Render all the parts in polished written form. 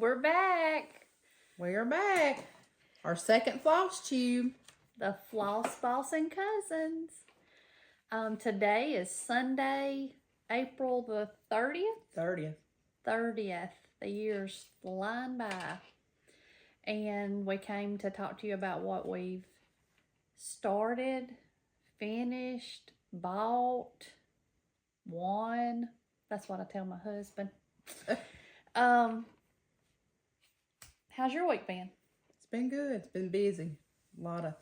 We're back. We are back. Our second floss tube. The Floss Boss and Cousins. Today is Sunday, April the 30th? 30th. The year's flying by. And we came to talk to you about what we've started, finished, bought, won. That's what I tell my husband. How's your week been? It's been good. It's been busy. A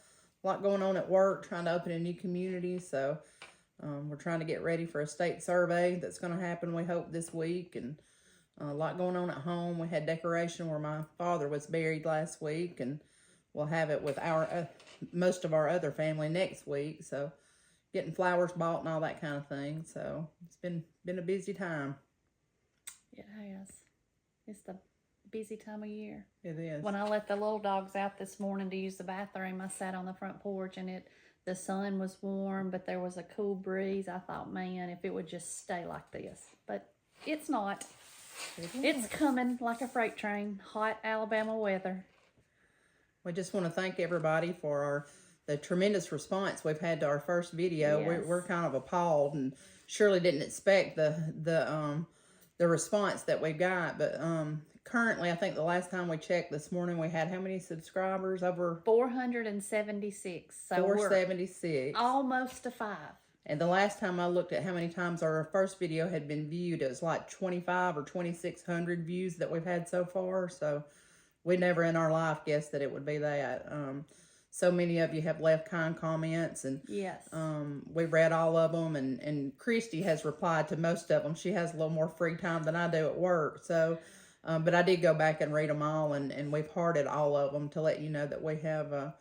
lot going on at work, trying to open a new community. So we're trying to get ready for a state survey that's going to happen, we hope, this week. And a lot going on at home. We had decoration where my father was buried last week, and we'll have it with our most of our other family next week. So getting flowers bought and all that kind of thing. So it's been a busy time. It has. It's the busy time of year. It is. When I let the little dogs out this morning to use the bathroom, I sat on the front porch and the sun was warm, but there was a cool breeze. I thought, man, if it would just stay like this. But it's not. It's coming like a freight train. Hot Alabama weather. We just want to thank everybody for the tremendous response we've had to our first video. Yes. We're kind of appalled and surely didn't expect the response that we got. But currently, I think the last time we checked this morning, we had how many subscribers? Over 476. So 476. We're almost to 5. And the last time I looked at how many times our first video had been viewed, it was like 25 or 2,600 views that we've had so far. So we never in our life guessed that it would be that. So many of you have left kind comments, and yes, we've read all of them, and Christy has replied to most of them. She has a little more free time than I do at work. So, but I did go back and read them all, and we've hearted all of them to let you know that we have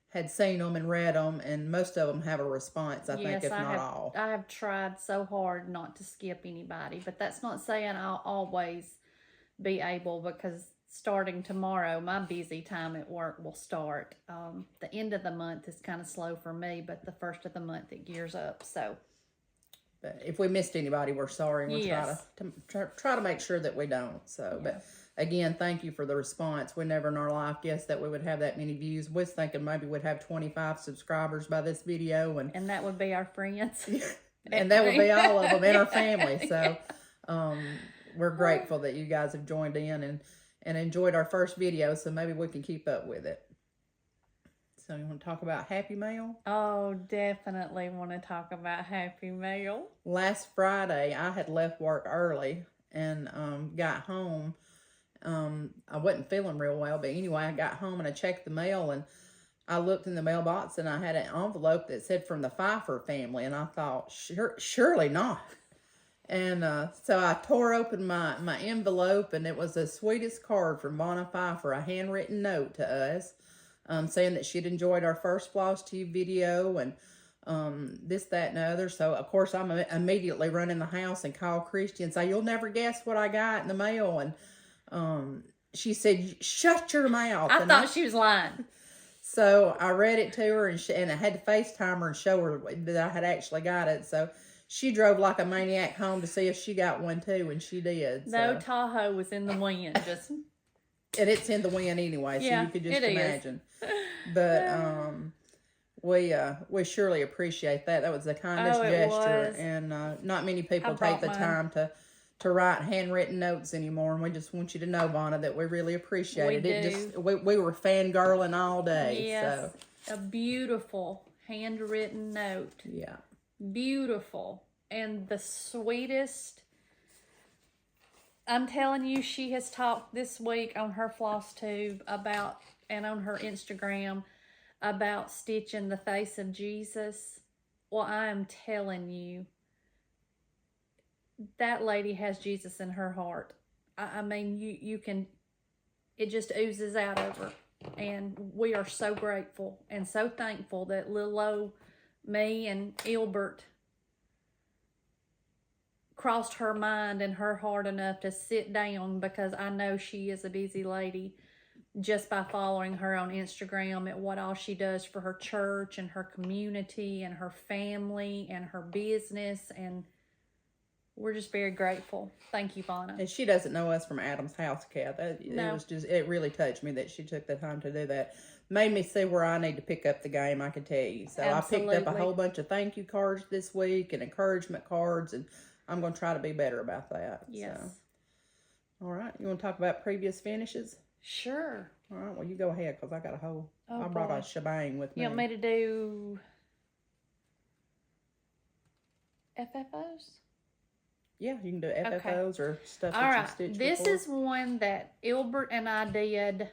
had seen them and read them, and most of them have a response, I think, if not all. I have tried so hard not to skip anybody, but that's not saying I'll always be able, because starting tomorrow, my busy time at work will start. The end of the month is kind of slow for me, but the first of the month it gears up. So, but if we missed anybody, we're sorry. We'll try to make sure that we don't. So, yeah. But again, thank you for the response. We never in our life guessed that we would have that many views. We was thinking maybe we'd have 25 subscribers by this video, and that would be our friends, and that would be all of them in our family. So, we're grateful that you guys have joined in and enjoyed our first video, so maybe we can keep up with it. So you want to talk about Happy Mail? Oh, definitely want to talk about Happy Mail. Last Friday, I had left work early and got home. I wasn't feeling real well, but anyway, I got home and I checked the mail, and I looked in the mailbox and I had an envelope that said from the Pfeiffer family, and I thought, surely not. And so I tore open my envelope, and it was the sweetest card from Vonna Pfeiffer, a handwritten note to us, saying that she'd enjoyed our first FLOSSTube video, and this, that, and the other. So, of course, I'm immediately running the house and call Christy and say, you'll never guess what I got in the mail. And she said, shut your mouth. I thought she was lying. So I read it to her, and I had to FaceTime her and show her that I had actually got it. So she drove like a maniac home to see if she got one too, and she did. No, so Tahoe was in the wind, just. And it's in the wind anyway, so yeah, you could just imagine. But we surely appreciate that. That was the kindest gesture, and not many people take the time to write handwritten notes anymore. And we just want you to know, Vonna, that we really appreciate it. We were fangirling all day. Yes, so. A beautiful handwritten note. Yeah. Beautiful, and the sweetest. I'm telling you, she has talked this week on her FlosStube about, and on her Instagram, about stitching the face of Jesus. Well, I am telling you, that lady has Jesus in her heart. I mean, you can, it just oozes out of her, and we are so grateful and so thankful that little old me and Ilbert crossed her mind and her heart enough to sit down, because I know she is a busy lady, just by following her on Instagram at what all she does for her church and her community and her family and her business. And we're just very grateful. Thank you, Fauna. And she doesn't know us from Adam's house cat. No. It really touched me that she took the time to do that. Made me see where I need to pick up the game, I can tell you. So Absolutely. I picked up a whole bunch of thank you cards this week and encouragement cards, and I'm going to try to be better about that. Yes. So. All right. You want to talk about previous finishes? Sure. All right. Well, you go ahead because I got a whole, Oh, I brought boy. a shebang with me. You want me to do FFOs? Yeah, you can do FFOs or stuff All that right. you stitch This before. is one that Ilbert and I did.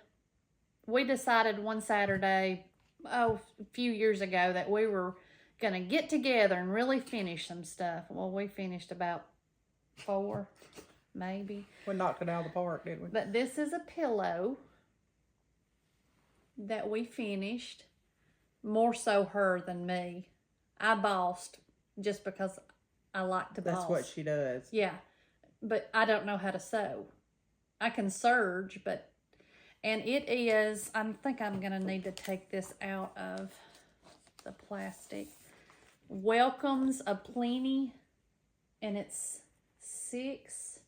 We decided one Saturday, a few years ago, that we were going to get together and really finish some stuff. Well, we finished about 4, maybe. We knocked it out of the park, didn't we? But this is a pillow that we finished. More so her than me. I bossed just because I like to boss. That's what she does. Yeah. But I don't know how to sew. I can serge, but... And it is... I think I'm going to need to take this out of the plastic. Welcomes a Plenty. And it's 6.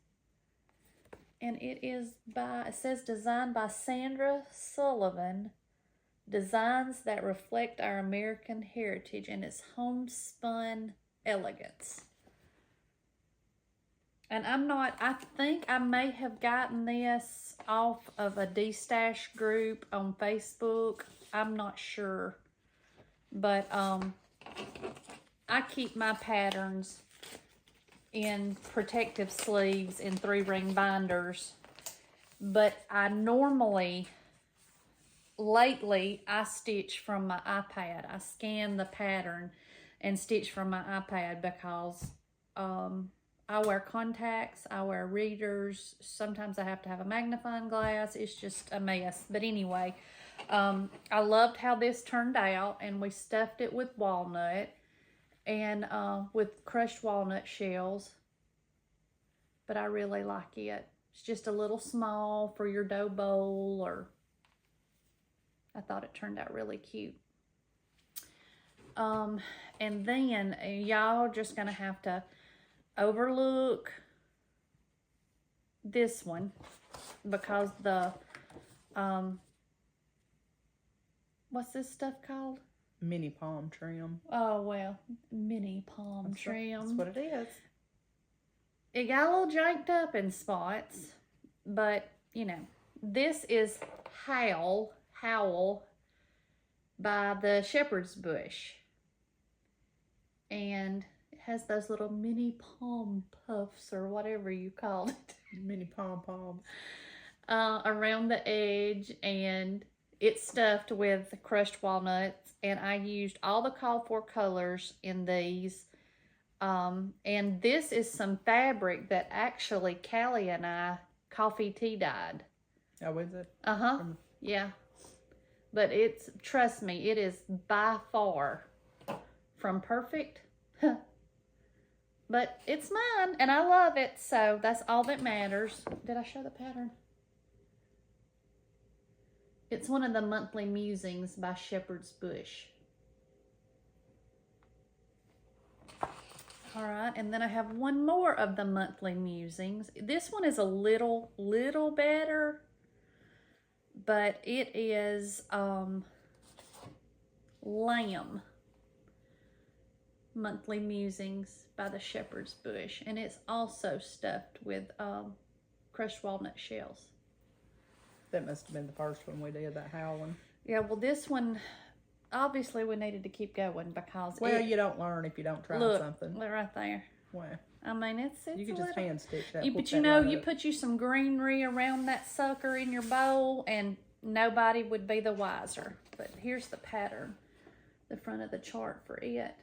And it is by... It says designed by Sandra Sullivan. Designs that reflect our American heritage. And it's homespun elegance. And I think I may have gotten this off of a D-Stash group on Facebook. I'm not sure. But I keep my patterns in protective sleeves in 3-ring binders. But lately, I stitch from my iPad. I scan the pattern and stitch from my iPad because I wear contacts, I wear readers. Sometimes I have to have a magnifying glass. It's just a mess. But anyway, I loved how this turned out, and we stuffed it with walnut and with crushed walnut shells. But I really like it. It's just a little small for your dough bowl, or I thought it turned out really cute. And then y'all just gonna have to overlook this one because the what's this stuff called? Mini palm trim. Oh, well, mini palm trim. That's what it is. It got a little janked up in spots, but you know, this is Howl by the Shepherd's Bush. And it has those little mini palm puffs or whatever you call it. Mini pom-poms. Around the edge, and it's stuffed with crushed walnuts. And I used all the called for colors in these. And this is some fabric that actually Callie and I coffee tea dyed. Oh, is it? Uh-huh. Yeah. But it's, trust me, it is by far from perfect. But it's mine, and I love it, so that's all that matters. Did I show the pattern? It's one of the monthly musings by Shepherd's Bush. All right, and then I have one more of the monthly musings. This one is a little better, but it is Lamb Monthly Musings by the Shepherd's Bush, and it's also stuffed with crushed walnut shells. That must have been the first one we did, that howling. Yeah, well, this one, obviously we needed to keep going because well, you don't learn if you don't try something. Look right there. Well, I mean, it's you can just hand stitch that. But you know, you put you some greenery around that sucker in your bowl, and nobody would be the wiser. But here's the pattern, the front of the chart for it.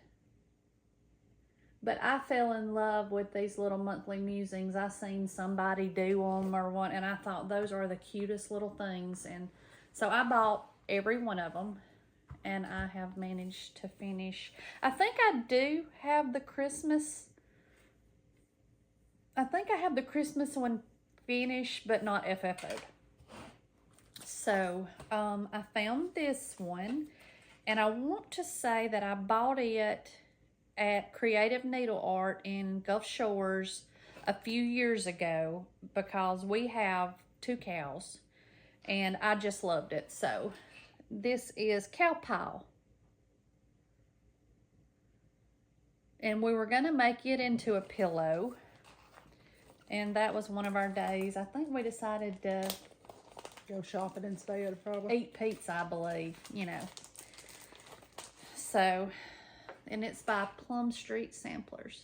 But I fell in love with these little monthly musings. I seen somebody do them or one, and I thought those are the cutest little things. And so I bought every one of them, and I have managed to finish. I think I do have the Christmas. I think I have the Christmas one finished, but not FFO'd. So I found this one, and I want to say that I bought it at Creative Needle Art in Gulf Shores a few years ago because we have 2 cows and I just loved it. So this is cow pile. And we were gonna make it into a pillow. And that was one of our days. I think we decided to Go shopping instead, probably. eat pizza, I believe, you know. So, and it's by Plum Street Samplers.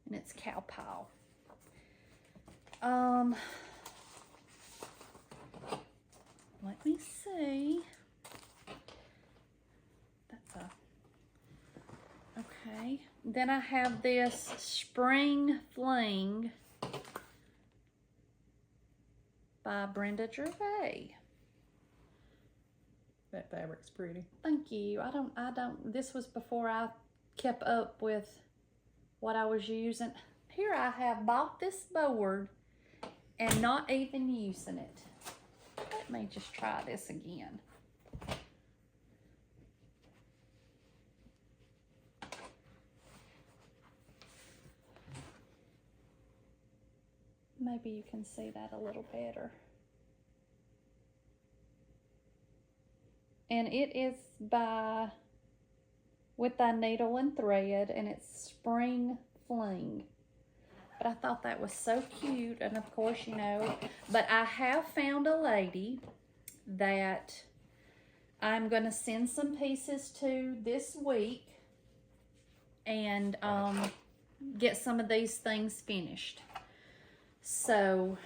And it's cow pile. Let me see. That's a, okay. Then I have this Spring Fling by Brenda Gervais. That fabric's pretty. Thank you. I don't, this was before I kept up with what I was using. Here I have bought this board and not even using it. Let me just try this again. Maybe you can see that a little better. And it is by With Thy Needle and Thread, and it's Spring Fling. But I thought that was so cute, and of course, you know, but I have found a lady that I'm going to send some pieces to this week and get some of these things finished. So,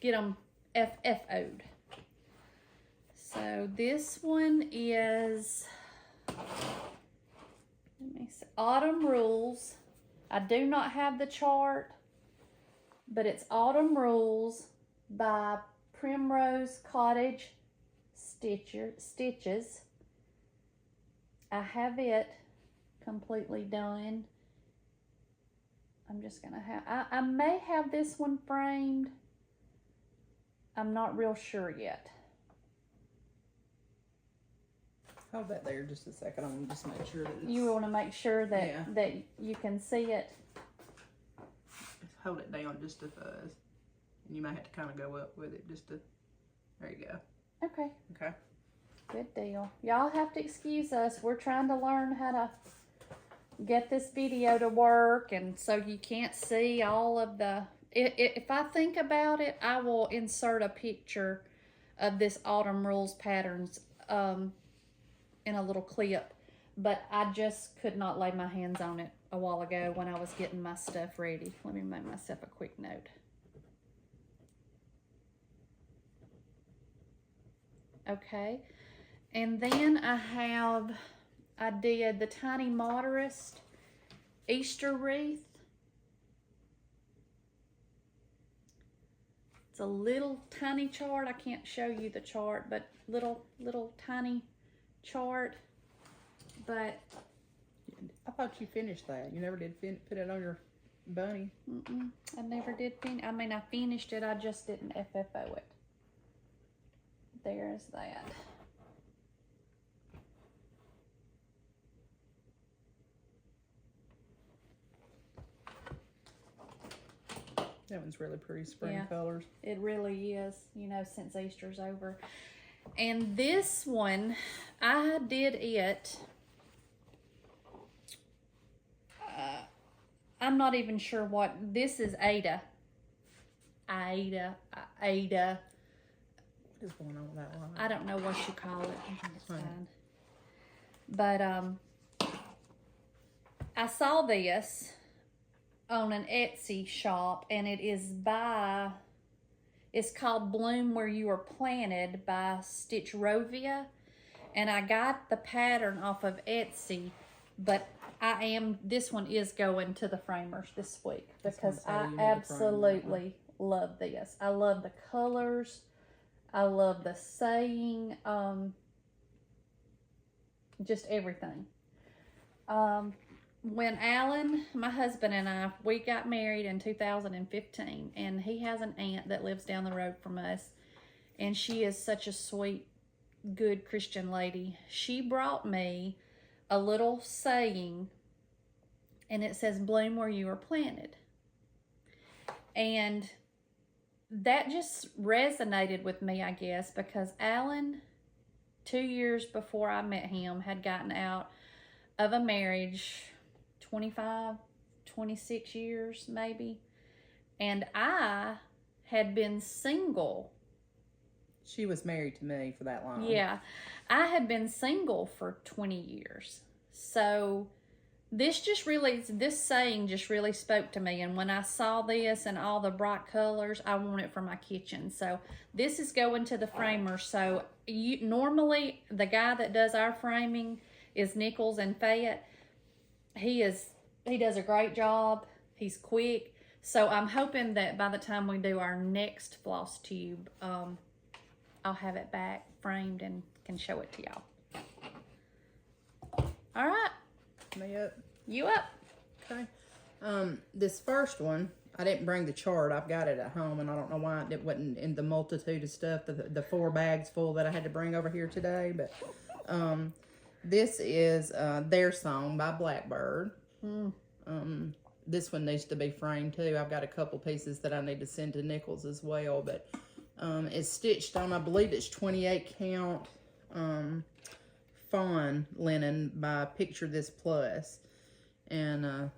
get them FFO'd. So this one is, let me see, Autumn Rules. I do not have the chart, but it's Autumn Rules by Primrose Cottage Stitches. I have it completely done. I'm just gonna have, I may have this one framed. I'm not real sure yet. Hold that there just a second. I'm gonna just make sure that it's... You want to make sure that, that you can see it. Just hold it down just a fuzz. And you might have to kind of go up with it just to... There you go. Okay. Okay. Good deal. Y'all have to excuse us. We're trying to learn how to get this video to work, and so you can't see all of the... If I think about it, I will insert a picture of this Autumn Rules patterns in a little clip, but I just could not lay my hands on it a while ago when I was getting my stuff ready. Let me make myself a quick note. Okay, and then I did the Tiny Motorist Easter wreath. It's a little tiny chart. I can't show you the chart, but little tiny chart. But I thought you finished that. You never did put it on your bunny. I never did finish. I mean, I finished it. I just didn't FFO it. There's that. That one's really pretty spring colors. It really is, you know, since Easter's over. And this one, I did it. I'm not even sure what, this is Ada. Ada. What is going on with that line? I don't know what you call it. It's fine. But I saw this on an Etsy shop, and it is by, it's called Bloom Where You Are Planted by Stitch Rovia, and I got the pattern off of Etsy, but this one is going to the framers this week because I absolutely love this. I love the colors. I love the saying, just everything. When Alan, my husband, and I, we got married in 2015, and he has an aunt that lives down the road from us, and she is such a sweet, good Christian lady. She brought me a little saying And it says, bloom where you were planted. And that just resonated with me, I guess, because Alan, 2 years before I met him, had gotten out of a marriage, 25, 26 years maybe. And I had been single. She was married to me for that long. Yeah. I had been single for 20 years. So this saying just really spoke to me. And when I saw this and all the bright colors, I want it for my kitchen. So this is going to the framer. So normally the guy that does our framing is Nichols and Fayette. He does a great job. He's quick. So I'm hoping that by the time we do our next floss tube, I'll have it back framed and can show it to y'all. All right. Me up. You up. Okay. This first one, I didn't bring the chart. I've got it at home, and I don't know why it wasn't in the multitude of stuff, the 4 bags full that I had to bring over here today. But this is Their Song by Blackbird. This one needs to be framed too. I've got a couple pieces that I need to send to Nichols as well, but it's stitched on, I believe it's 28 count fawn linen by Picture This Plus. And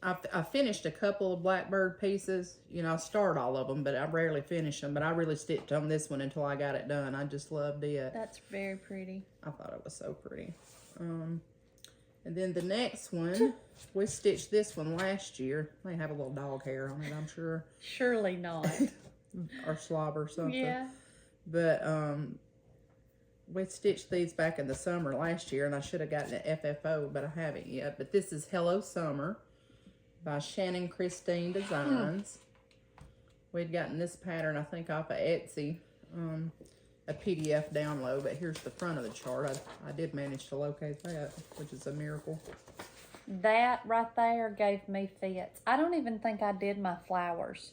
I finished a couple of Blackbird pieces. You know, I start all of them, but I rarely finish them. But I really stitched on this one until I got it done. I just loved it. That's very pretty. I thought it was so pretty. And then the next one, we stitched this one last year. They have a little dog hair on it, I'm sure. Surely not. Or slobber or something. Yeah. But we stitched these back in the summer last year, and I should have gotten an FFO, but I haven't yet. But this is Hello Summer by Shannon Christine Designs. We'd gotten this pattern, I think, off of Etsy. A PDF download, but here's the front of the chart. I did manage to locate that, which is a miracle. That right there gave me fits. I don't even think I did my flowers.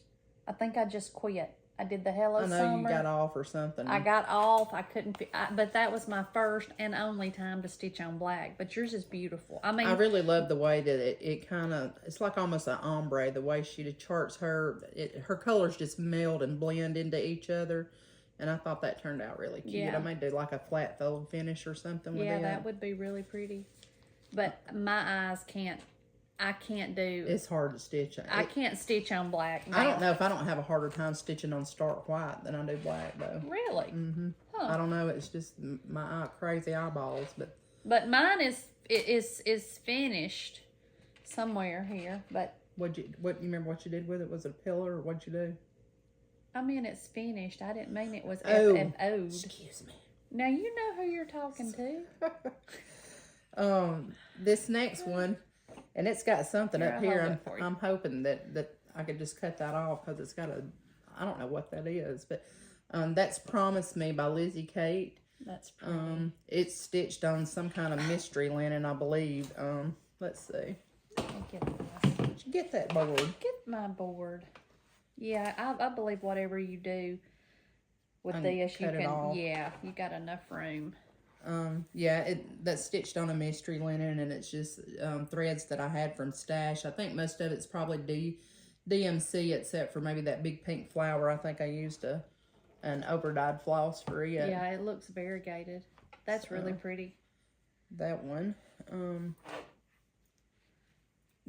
I think I just quit. I did the Hello Summer. I know you got off or something. I got off. I couldn't, but that was my first and only time to stitch on black. But yours is beautiful. I mean, I really love the way that it kind of, it's like almost an ombre, the way she charts her colors just meld and blend into each other. And I thought that turned out really cute. Yeah. I may do like a flat fold finish or something with it. Yeah, that would be really pretty. But my eyes I can't do. It's hard to stitch. I can't stitch on black. I don't know if I don't have a harder time stitching on stark white than I do black though. Really? Mm-hmm. Huh. I don't know. It's just my crazy eyeballs, But mine is finished somewhere here. But you remember what you did with it? Was it a pillar or what'd you do? I mean, it's finished. I didn't mean it was FFO'd. Excuse me. Now you know who you're talking to. This next one, and it's got something Here, up I'll here. hold it for you. I'm hoping that I could just cut that off because it's got I don't know what that is, but that's Promise Me by Lizzie Kate. That's pretty. It's stitched on some kind of mystery linen, I believe. Let's see. Did you get that board? Get my board. Yeah, I believe whatever you do with this, you can. Yeah, you got enough room. Yeah, that's stitched on a mystery linen, and it's just threads that I had from Stash. I think most of it's probably DMC, except for maybe that big pink flower. I think I used an overdyed floss for it. Yeah, it looks variegated. That's really pretty. That one.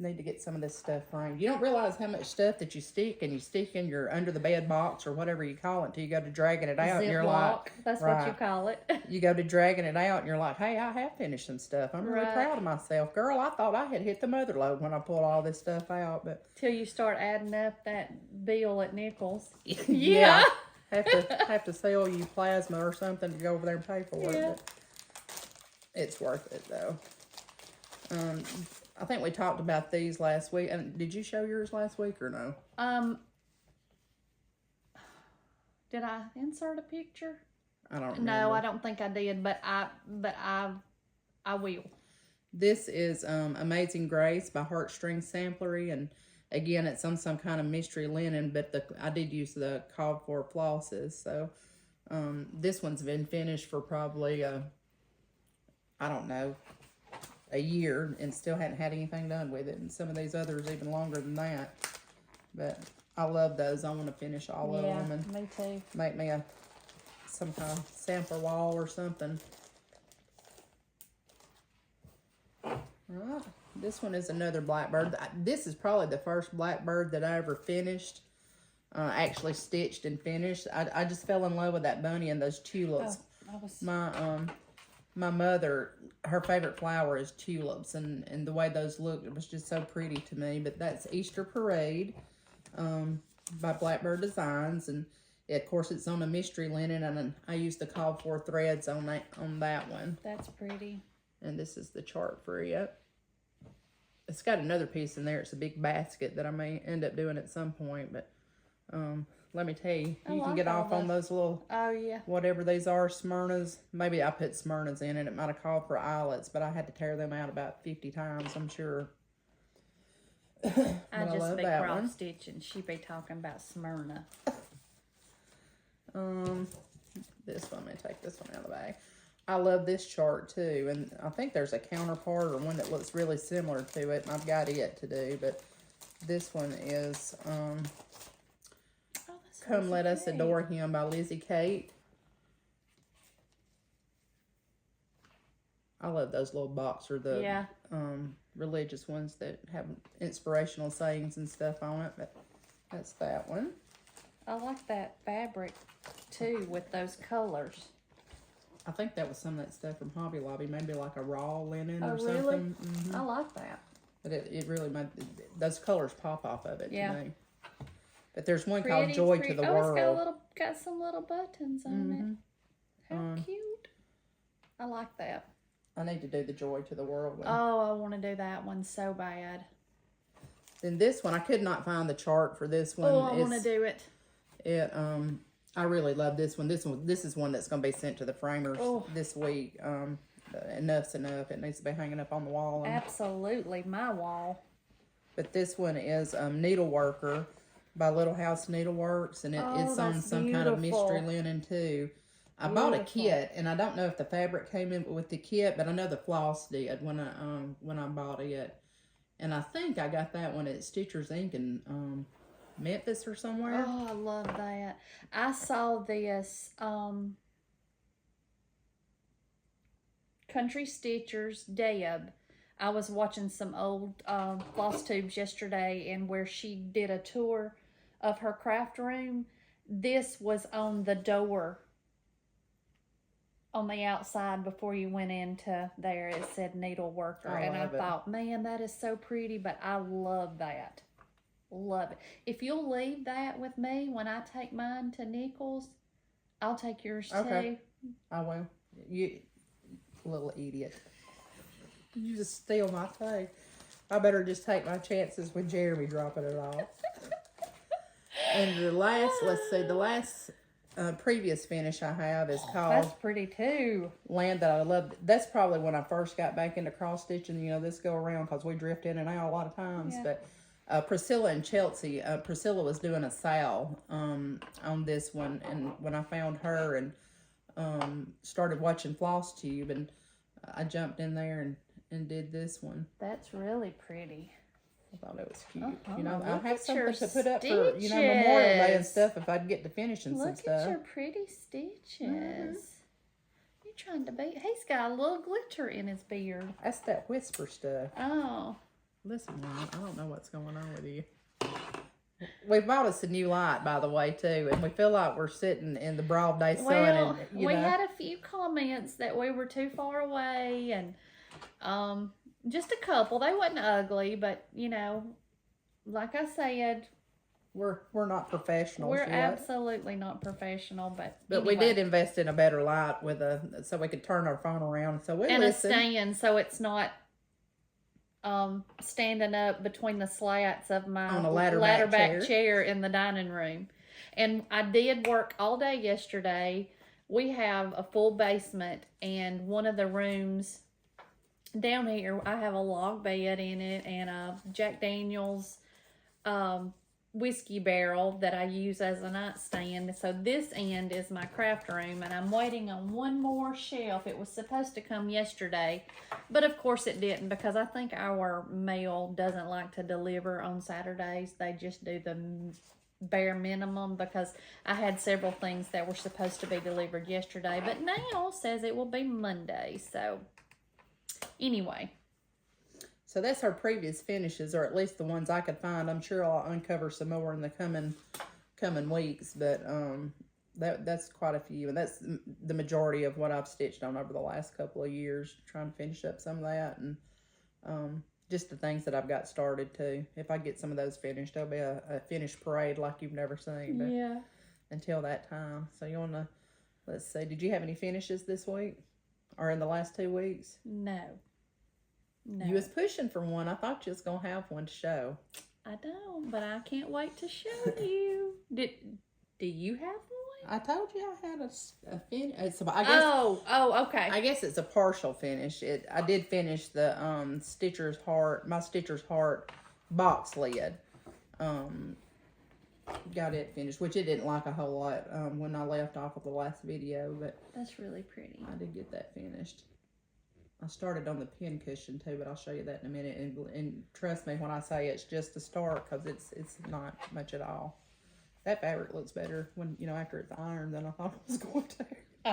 Need to get some of this stuff framed. You don't realize how much stuff that you stick in your under the bed box or whatever you call it until you go to dragging it out and you're like, that's what you call it. You go to dragging it out and you're like, hey, I have finished some stuff. I'm really proud of myself. Girl, I thought I had hit the mother load when I pulled all this stuff out, but till you start adding up that bill at Nichols. Yeah. have to sell you plasma or something to go over there and pay for it. But it's worth it though. I think we talked about these last week. And did you show yours last week or no? Did I insert a picture? I don't remember. No, I don't think I did, but I will. This is Amazing Grace by Heartstring Samplery, and again, it's on some kind of mystery linen, but I did use the called for flosses. So this one's been finished for probably I don't know, a year and still hadn't had anything done with it. And some of these others even longer than that. But I love those. I want to finish all of them and me too. make me some kind of sample wall or something. Alright, this one is another blackbird. This is probably the first blackbird that I ever finished, actually stitched and finished. I just fell in love with that bunny and those tulips. My mother, her favorite flower is tulips, and the way those looked, it was just so pretty to me. But that's Easter Parade by Blackbird Designs, and of course it's on a mystery linen, and I used the call for threads on that one. That's pretty. And this is the chart for it. It's got another piece in there. It's a big basket that I may end up doing at some point, but let me tell you, you can get off on those little, whatever these are, Smyrnas. Maybe I put Smyrnas in, and it might have called for eyelets, but I had to tear them out about 50 times, I'm sure. I just be cross stitching. She be talking about Smyrna. This one, let me take this one out of the bag. I love this chart too, and I think there's a counterpart or one that looks really similar to it, and I've got it to do, but this one is Come Let Us Adore Him by Lizzie Kate. I love those little box or the religious ones that have inspirational sayings and stuff on it, but that's that one. I like that fabric too with those colors. I think that was some of that stuff from Hobby Lobby, maybe like a raw linen or really? something. Mm-hmm. I like that. But it really made, those colors pop off of it to me. But there's one Pretty, called Joy to the World. It's got some little buttons on it. How cute. I like that. I need to do the Joy to the World one. Oh, I want to do that one so bad. Then this one, I could not find the chart for this one. Oh, I want to do it. I really love this one. This is one that's going to be sent to the framers this week. Enough's enough. It needs to be hanging up on the wall. Absolutely, my wall. But this one is Needleworker by Little House Needleworks, and it's on some kind of mystery linen too. I bought a kit, and I don't know if the fabric came in with the kit, but I know the floss did when I bought it. And I think I got that one at Stitcher's Inc. in Memphis or somewhere. Oh, I love that. I saw this Country Stitchers Deb. I was watching some old floss tubes yesterday, and where she did a tour of her craft room, this was on the door on the outside before you went into there. It said Needleworker, and I thought, man, that is so pretty. But I love that. Love it. If you'll leave that with me when I take mine to Nichols, I'll take yours too. I will. You little idiot. You just steal my thing. I better just take my chances with Jeremy dropping it off. And the last, let's see, the last previous finish I have is called... That's pretty too. Land That I Love. That's probably when I first got back into cross stitching, this go around, because we drift in and out a lot of times. Yeah. But Priscilla and Chelsea, Priscilla was doing a sale on this one, and when I found her and started watching FlosStube, and I jumped in there and did this one. That's really pretty. I thought it was cute. I'll have something your to put up for, stitches. Memorial Day and stuff if I'd get to finishing some stuff. Look at your pretty stitches. You're trying to be... He's got a little glitter in his beard. That's that whisper stuff. Oh. Listen, Mom, I don't know what's going on with you. We bought us a new light, by the way, too, and we feel like we're sitting in the broad day sun. Well, we had a few comments that we were too far away, and just a couple. They wasn't ugly, but like I said, we're not professionals. We're yet. Absolutely not professional, but anyway. We did invest in a better light so we could turn our phone around. So we a stand, so it's not standing up between the slats of my on a ladder back chair in the dining room. And I did work all day yesterday. We have a full basement, and one of the rooms down here, I have a log bed in it and a Jack Daniels whiskey barrel that I use as a nightstand. So this end is my craft room, and I'm waiting on one more shelf. It was supposed to come yesterday, but of course it didn't, because I think our mail doesn't like to deliver on Saturdays. They just do the bare minimum, because I had several things that were supposed to be delivered yesterday, but now says it will be Monday. So anyway. So that's her previous finishes, or at least the ones I could find. I'm sure I'll uncover some more in the coming weeks, but that's quite a few, and that's the majority of what I've stitched on over the last couple of years, trying to finish up some of that, and just the things that I've got started too. If I get some of those finished, there'll be a finished parade like you've never seen. But yeah. Until that time. So you want to, let's see, did you have any finishes this week or in the last 2 weeks? No. You was pushing for one. I thought you was going to have one to show. I don't, but I can't wait to show you. Do you have one? I told you I had a finish. Okay. I guess it's a partial finish. I did finish the Stitcher's Heart, my Stitcher's Heart box lid. Got it finished, which it didn't like a whole lot when I left off of the last video, but that's really pretty. I did get that finished. I started on the pin cushion too, but I'll show you that in a minute. And trust me when I say it's just a start, because it's not much at all. That fabric looks better when, after it's ironed than I thought it was going to.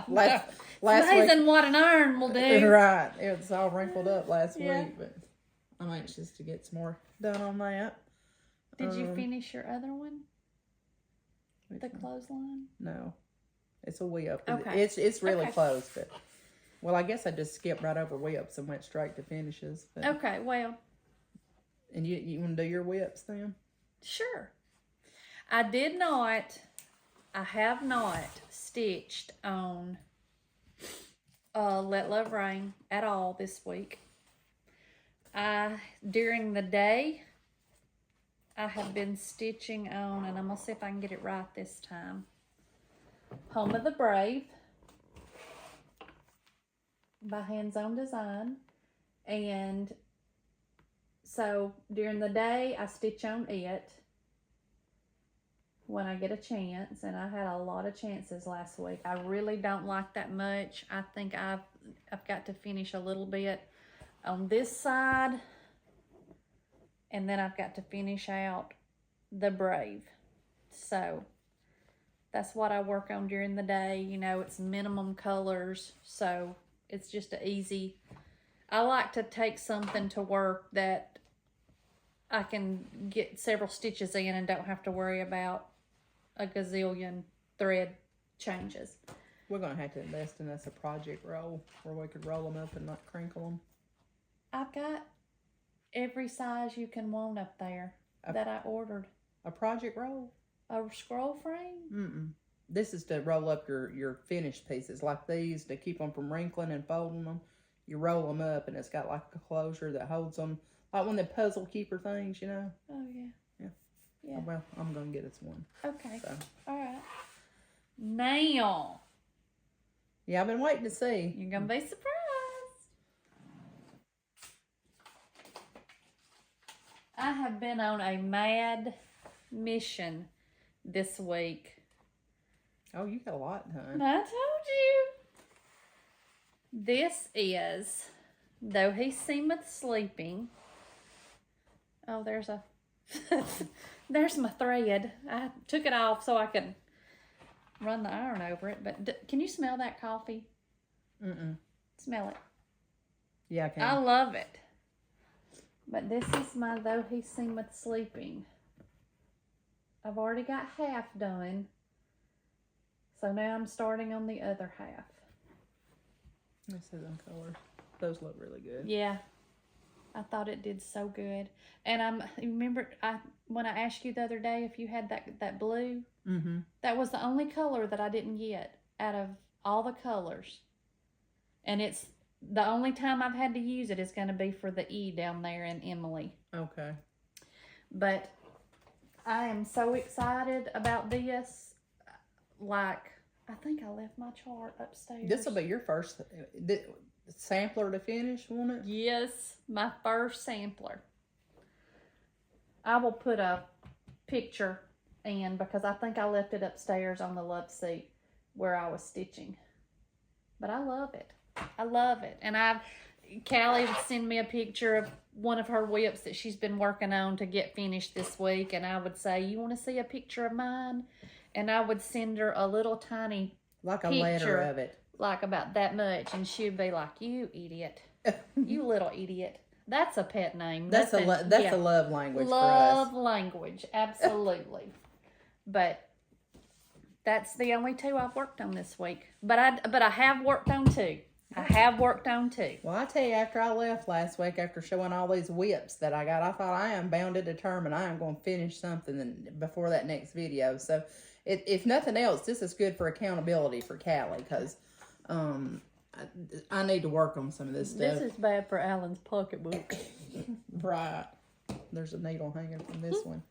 Last amazing what an iron will do. Right. It was all wrinkled up last week, but I'm anxious to get some more done on that. Did you finish your other one? The clothesline? No. It's a whip. Okay. It's really close, but well, I guess I just skipped right over whips and went straight to finishes. But, okay, well. And you want to do your whips then? Sure. I have not stitched on Let Love Rain at all this week. During the day, I have been stitching on, and I'm going to see if I can get it right this time, Home of the Brave by Hands On Design. And so during the day, I stitch on it when I get a chance, and I had a lot of chances last week. I really don't like that much. I think I've got to finish a little bit on this side, and then I've got to finish out the Brave. So that's what I work on during the day. It's minimum colors, so it's just a easy. I like to take something to work that I can get several stitches in and don't have to worry about a gazillion thread changes. We're going to have to invest in us a project roll where we could roll them up and not crinkle them. I've got every size you can want up there that I ordered. A project roll? A scroll frame? Mm-mm. This is to roll up your finished pieces like these, to keep them from wrinkling and folding them. You roll them up, and it's got like a closure that holds them, like one of the puzzle keeper things, Oh, yeah. Yeah. Oh, well, I'm going to get us one. Okay. So. All right. Now. Yeah, I've been waiting to see. You're going to be surprised. I have been on a mad mission this week. Oh, you got a lot done. I told you. This is Though He Seemeth Sleeping. Oh, there's there's my thread. I took it off so I could run the iron over it. But can you smell that coffee? Mm-mm. Smell it. Yeah, I can. I love it. But this is my Though He Seemeth Sleeping. I've already got half done. So now I'm starting on the other half. This is on colors. Those look really good. Yeah. I thought it did so good. And remember when I asked you the other day if you had that blue? Mm-hmm. That was the only color that I didn't get out of all the colors. And it's the only time I've had to use it is going to be for the E down there in Emily. Okay. But I am so excited about this. Like, I think I left my chart upstairs. This will be your first sampler to finish, won't it? Yes, my first sampler. I will put a picture, and because I think I left it upstairs on the love seat where I was stitching. But I love it. I love it. And Callie would send me a picture of one of her whips that she's been working on to get finished this week, and I would say, you want to see a picture of mine? And I would send her a little tiny like a letter of it, like about that much, and she'd be like, you idiot. You little idiot. That's a pet name. That's a love language for us. Love language, absolutely. But that's the only two I've worked on this week. But I have worked on two. I have worked on two. Well, I tell you, after I left last week, after showing all these whips that I got, I thought I am bound and determined I am going to finish something before that next video. So, if nothing else, this is good for accountability for Callie, because I need to work on some of this stuff. This is bad for Alan's pocketbook. Right. There's a needle hanging from this one.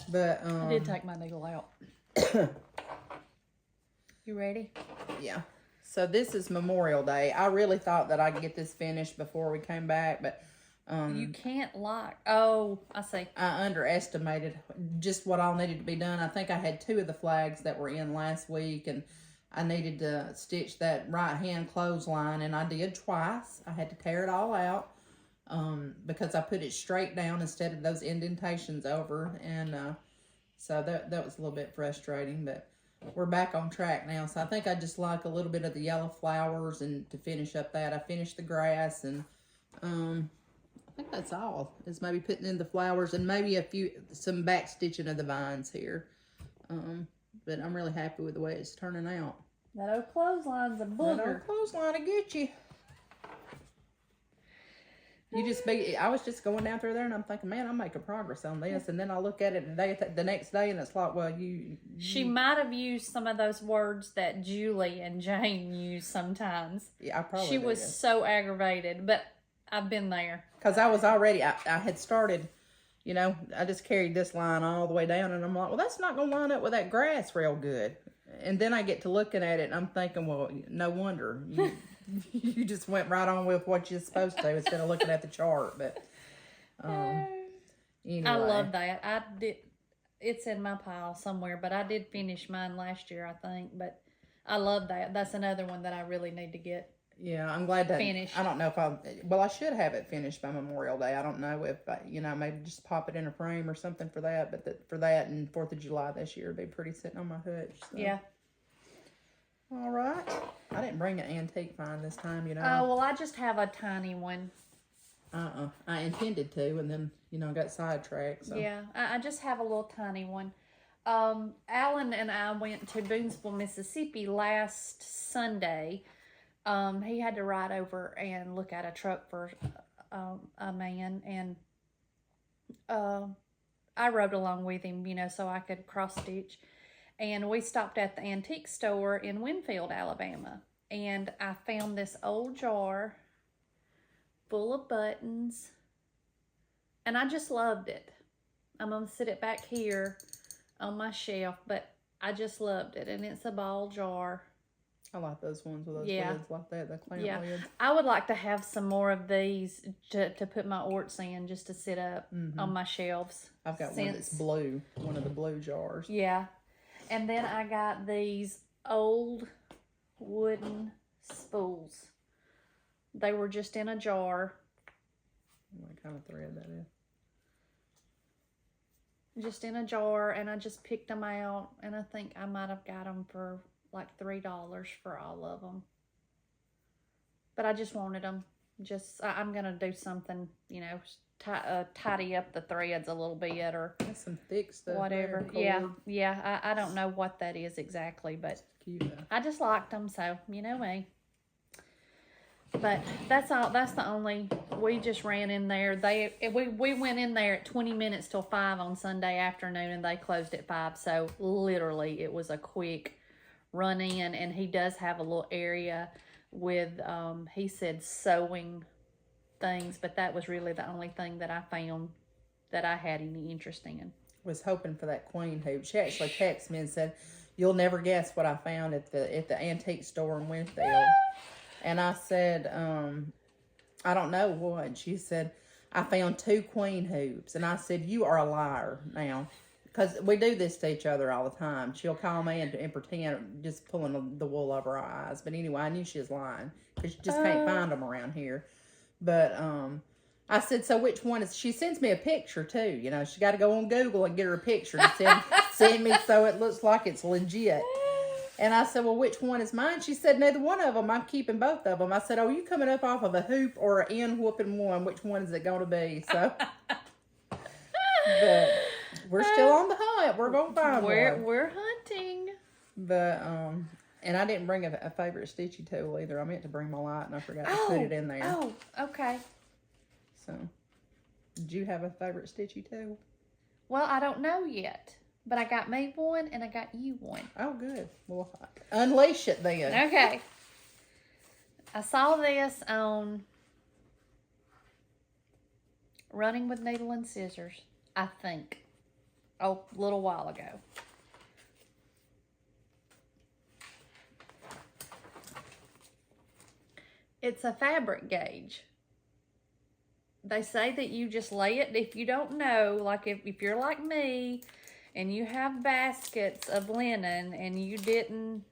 But I did take my needle out. You ready? Yeah. So this is Memorial Day. I really thought that I'd get this finished before we came back, but you can't oh, I see. I underestimated just what all needed to be done. I think I had 2 of the flags that were in last week, and I needed to stitch that right hand clothesline, and I did twice. I had to tear it all out because I put it straight down instead of those indentations over, and so that was a little bit frustrating, but we're back on track now. So I think I just like a little bit of the yellow flowers, and to finish up that, I finished the grass, and I think that's all. Is maybe putting in the flowers and maybe some back stitching of the vines here. But I'm really happy with the way it's turning out. That old clothesline's a booger. That old clothesline will get you. I was just going down through there, and I'm thinking, man, I'm making progress on this. And then I look at it the next day, and it's like, well, She might have used some of those words that Julie and Jane use sometimes. Yeah, I probably She was so aggravated, but I've been there. Because I was already, I had started, I just carried this line all the way down, and I'm like, well, that's not going to line up with that grass real good. And then I get to looking at it, and I'm thinking, well, no wonder. You just went right on with what you're supposed to instead of looking at the chart. But anyway. I love that. It's in my pile somewhere, but I did finish mine last year, I think. But I love that. That's another one that I really need to get. Yeah, I'm glad to finish. I don't know if I should have it finished by Memorial Day. I don't know if maybe just pop it in a frame or something for that. But for that and 4th of July this year, it'd be pretty sitting on my hutch. So. Yeah. All right. I didn't bring an antique find this time, Oh, well, I just have a tiny one. I intended to, and then, got sidetracked. So. Yeah, I just have a little tiny one. Alan and I went to Boonesville, Mississippi last Sunday. He had to ride over and look at a truck for a man, and I rode along with him, so I could cross-stitch. And we stopped at the antique store in Winfield, Alabama. And I found this old jar full of buttons. And I just loved it. I'm going to sit it back here on my shelf. But I just loved it. And it's a ball jar. I like those ones with those lids like that. The clamp lids. I would like to have some more of these to put my orts in, just to sit up on my shelves. I've got one that's blue. One of the blue jars. Yeah. And then I got these old wooden spools. They were just in a jar. What kind of thread that is? Just in a jar, and I just picked them out, and I think I might have got them for like $3 for all of them. But I just wanted them. I'm going to do something, tidy up the threads a little bit, or that's some thick stuff. Whatever. Yeah. I don't know what that is exactly, but cute, I just liked them, so you know me. But that's all. That's the only. We just ran in there. We went in there at 20 minutes till 5 on Sunday afternoon, and they closed at 5. So literally, it was a quick run in. And he does have a little area with he said sewing things, but that was really the only thing that I found that I had any interest in. Was hoping for that queen hoop. She actually texted me and said, "You'll never guess what I found at the antique store in Winfield." And I said, "I don't know what." She said, "I found 2 queen hoops." And I said, "You are a liar now." because we do this to each other all the time. She'll call me and pretend just pulling the wool over our eyes. But anyway, I knew she was lying because she just can't find them around here. But I said, so which one is? She sends me a picture too. You know, she got to go on Google and get her a picture to send me so it looks like it's legit. And I said, well, which one is mine? She said, neither one of them. I'm keeping both of them. I said, oh, you coming up off of a hoop or an in whooping one? Which one is it going to be? So, but we're still on the hunt. We're going to find one. We're hunting. But, and I didn't bring a favorite stitchy tool either. I meant to bring my light and I forgot to put it in there. Oh, okay. So, did you have a favorite stitchy tool? Well, I don't know yet. But I got me one, and I got you one. Oh, good. Well, unleash it then. Okay. I saw this on Running with Needle and Scissors, I think. Oh, a little while ago. It's a fabric gauge. They say that you just lay it, if you don't know, like if you're like me, and you have baskets of linen and you didn't,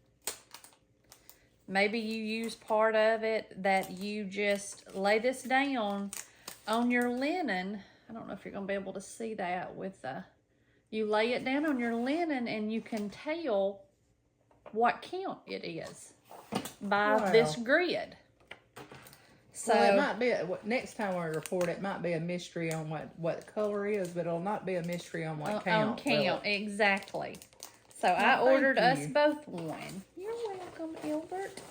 maybe you use part of it, that you just lay this down on your linen. I don't know if you're going to be able to see that with the, you lay it down on your linen and you can tell what count it is by this grid. So well, it might be, next time we report, it might be a mystery on what color is, but it'll not be a mystery on what count. On count, exactly. So I ordered us both one. You're welcome, Albert.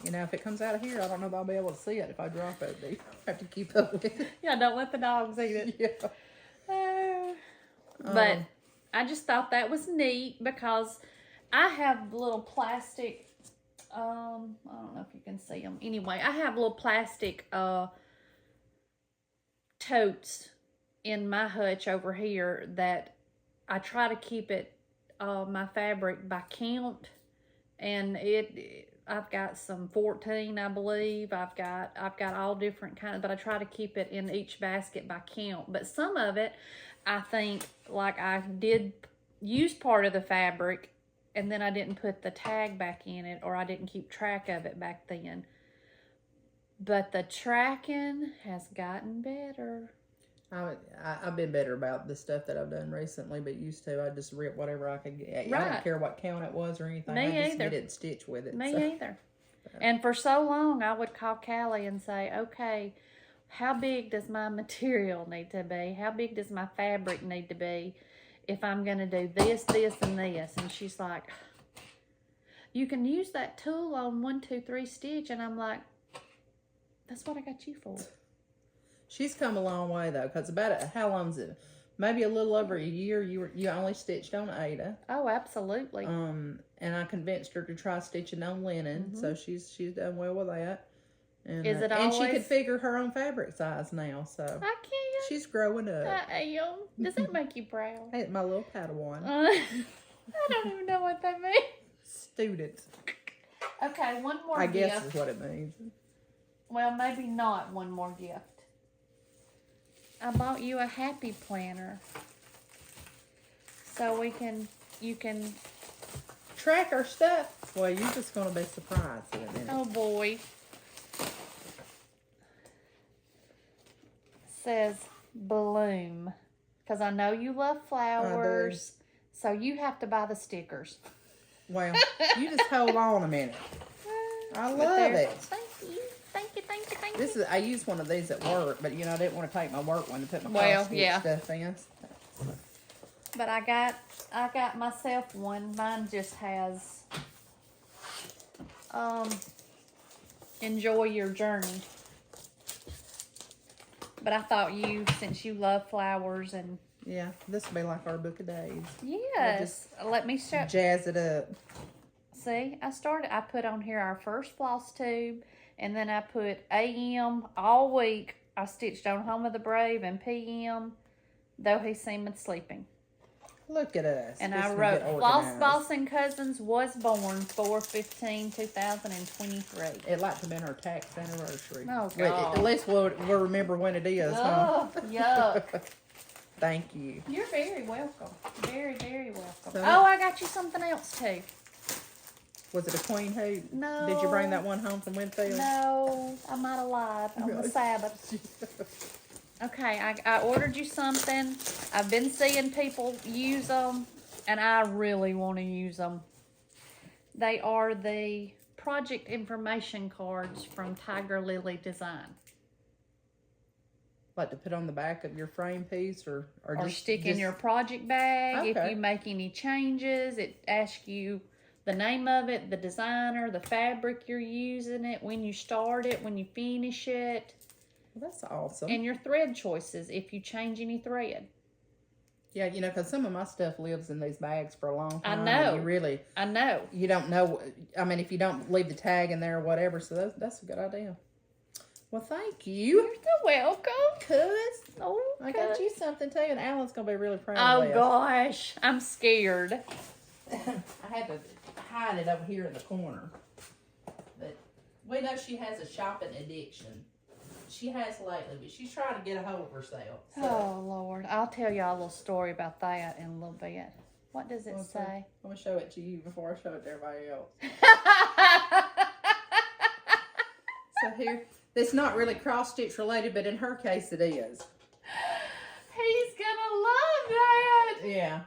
You know, if it comes out of here, I don't know if I'll be able to see it if I drop it. You have to keep up with it. Yeah, don't let the dogs eat it. Yeah. But I just thought that was neat because I have little plastic, I don't know if you can see them. Anyway, I have little plastic totes in my hutch over here that I try to keep it, my fabric by count. And I've got some 14, I believe. I've got all different kinds, but I try to keep it in each basket by count. But some of it, I think, like I did use part of the fabric and then I didn't put the tag back in it, or I didn't keep track of it back then. But the tracking has gotten better. I've been better about the stuff that I've done recently, but used to, I just rip whatever I could get. Right. I don't care what count it was or anything. Me I just either. get it stitched with it. Me either. And for so long, I would call Callie and say, okay, how big does my material need to be? How big does my fabric need to be if I'm going to do this, this, and this? And she's like, you can use that tool on 1, 2, 3 stitch. And I'm like, that's what I got you for. She's come a long way though, because how long is it? Maybe a little over a year. You only stitched on Ada. Oh, absolutely. And I convinced her to try stitching on linen, so she's done well with that. And, is it and always... she could figure her own fabric size now, so I can. She's growing up. I am. Does that make you proud? Hey, my little Padawan. I don't even know what that means. Student. Okay, one more I gift. guess is what it means. Well, maybe not one more gift. I bought you a happy planner. So you can track our stuff. Well, you're just going to be surprised in a minute. Oh boy. Says bloom. Because I know you love flowers. So you have to buy the stickers. Well, you just hold on a minute. I love it. Thank you. Thank you. I use one of these at work, but I didn't want to take my work one to put my cross-stitch stuff in. But I got myself one. Mine just has enjoy your journey. But I thought since you love flowers and yeah, this will be like our book of days. Yes. Let me show. Jazz it up. See, I put on here our first floss tube, and then I put AM all week. I stitched on Home of the Brave and PM, though he seemed sleeping. Look at us. And I wrote, Floss Boss and Cousins was born 4/15/2023. It like to be our tax anniversary. Oh, God. At least we'll remember when it is. Oh, yuck. Thank you. You're very welcome. Very, very welcome. So, oh, I got you something else too. Was it a queen hoop? No. Did you bring that one home from Winfield? No, I might have lied on the Sabbath. Okay, I ordered you something. I've been seeing people use them, and I really want to use them. They are the project information cards from Tiger Lily Design. Like to put on the back of your frame piece or just stick in your project bag. Okay. If you make any changes, it asks you the name of it, the designer, the fabric you're using it, when you start it, when you finish it. Well, that's awesome. And your thread choices if you change any thread. Yeah, you know, because some of my stuff lives in these bags for a long time. I know. I know. You don't know. I mean, if you don't leave the tag in there or whatever, so that's a good idea. Well, thank you. You're so welcome. Cuz. Oh, I got you something too, and Alan's going to be really proud Oh, of this. gosh. I'm scared. I had to hide it over here in the corner. But we know she has a shopping addiction. She has lately, but she's trying to get a hold of herself. So. Oh, Lord. I'll tell y'all a little story about that in a little bit. What does it say? I'm going to show it to you before I show it to everybody else. So here, it's not really cross-stitch related, but in her case it is. He's gonna love that. Yeah.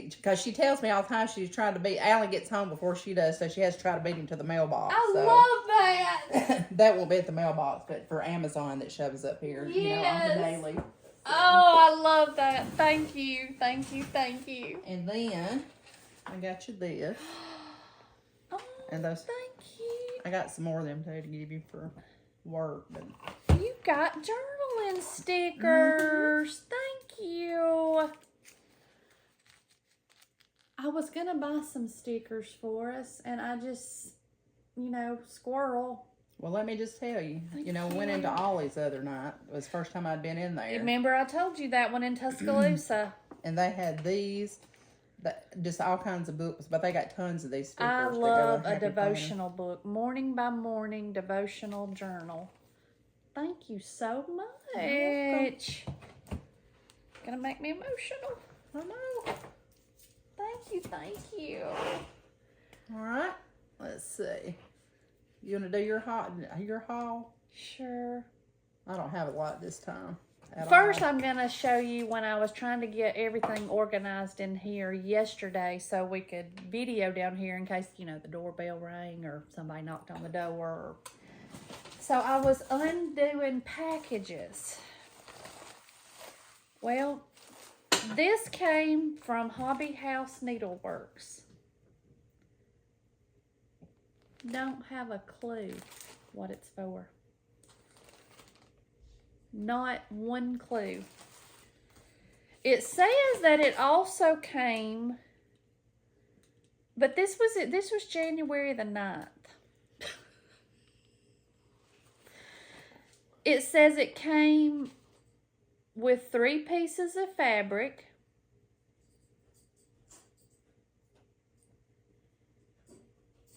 Because she tells me all the time she's trying to beat, Alan gets home before she does, so she has to try to beat him to the mailbox. I love that. That won't be at the mailbox, but for Amazon that shows up here, you know, on the daily. So. Oh, I love that. Thank you. Thank you. Thank you. And then I got you this. Oh, And those, thank you. I got some more of them too to give you for work. But You got journaling stickers. Thank you. I was going to buy some stickers for us, and I just, you know, squirrel. Well, let me just tell you, you know, went into Ollie's the other night. It was the first time I'd been in there. Remember I told you that one in Tuscaloosa. And they had these, just all kinds of books, but they got tons of these stickers. I that go love with a Happy devotional book. Morning by morning devotional journal. Thank you so much. Gonna make me emotional. I know. Thank you, thank you. All right, let's see. You want to do your haul? Sure. I don't have a lot this time. First, I'm going to show you when I was trying to get everything organized in here yesterday so we could video down here in case, you know, the doorbell rang or somebody knocked on the door. So I was undoing packages. Well, this came from Hobby House Needleworks. Don't have a clue what it's for. Not one clue. It says that it also came, but this was January the 9th. It says it came with 3 pieces of fabric,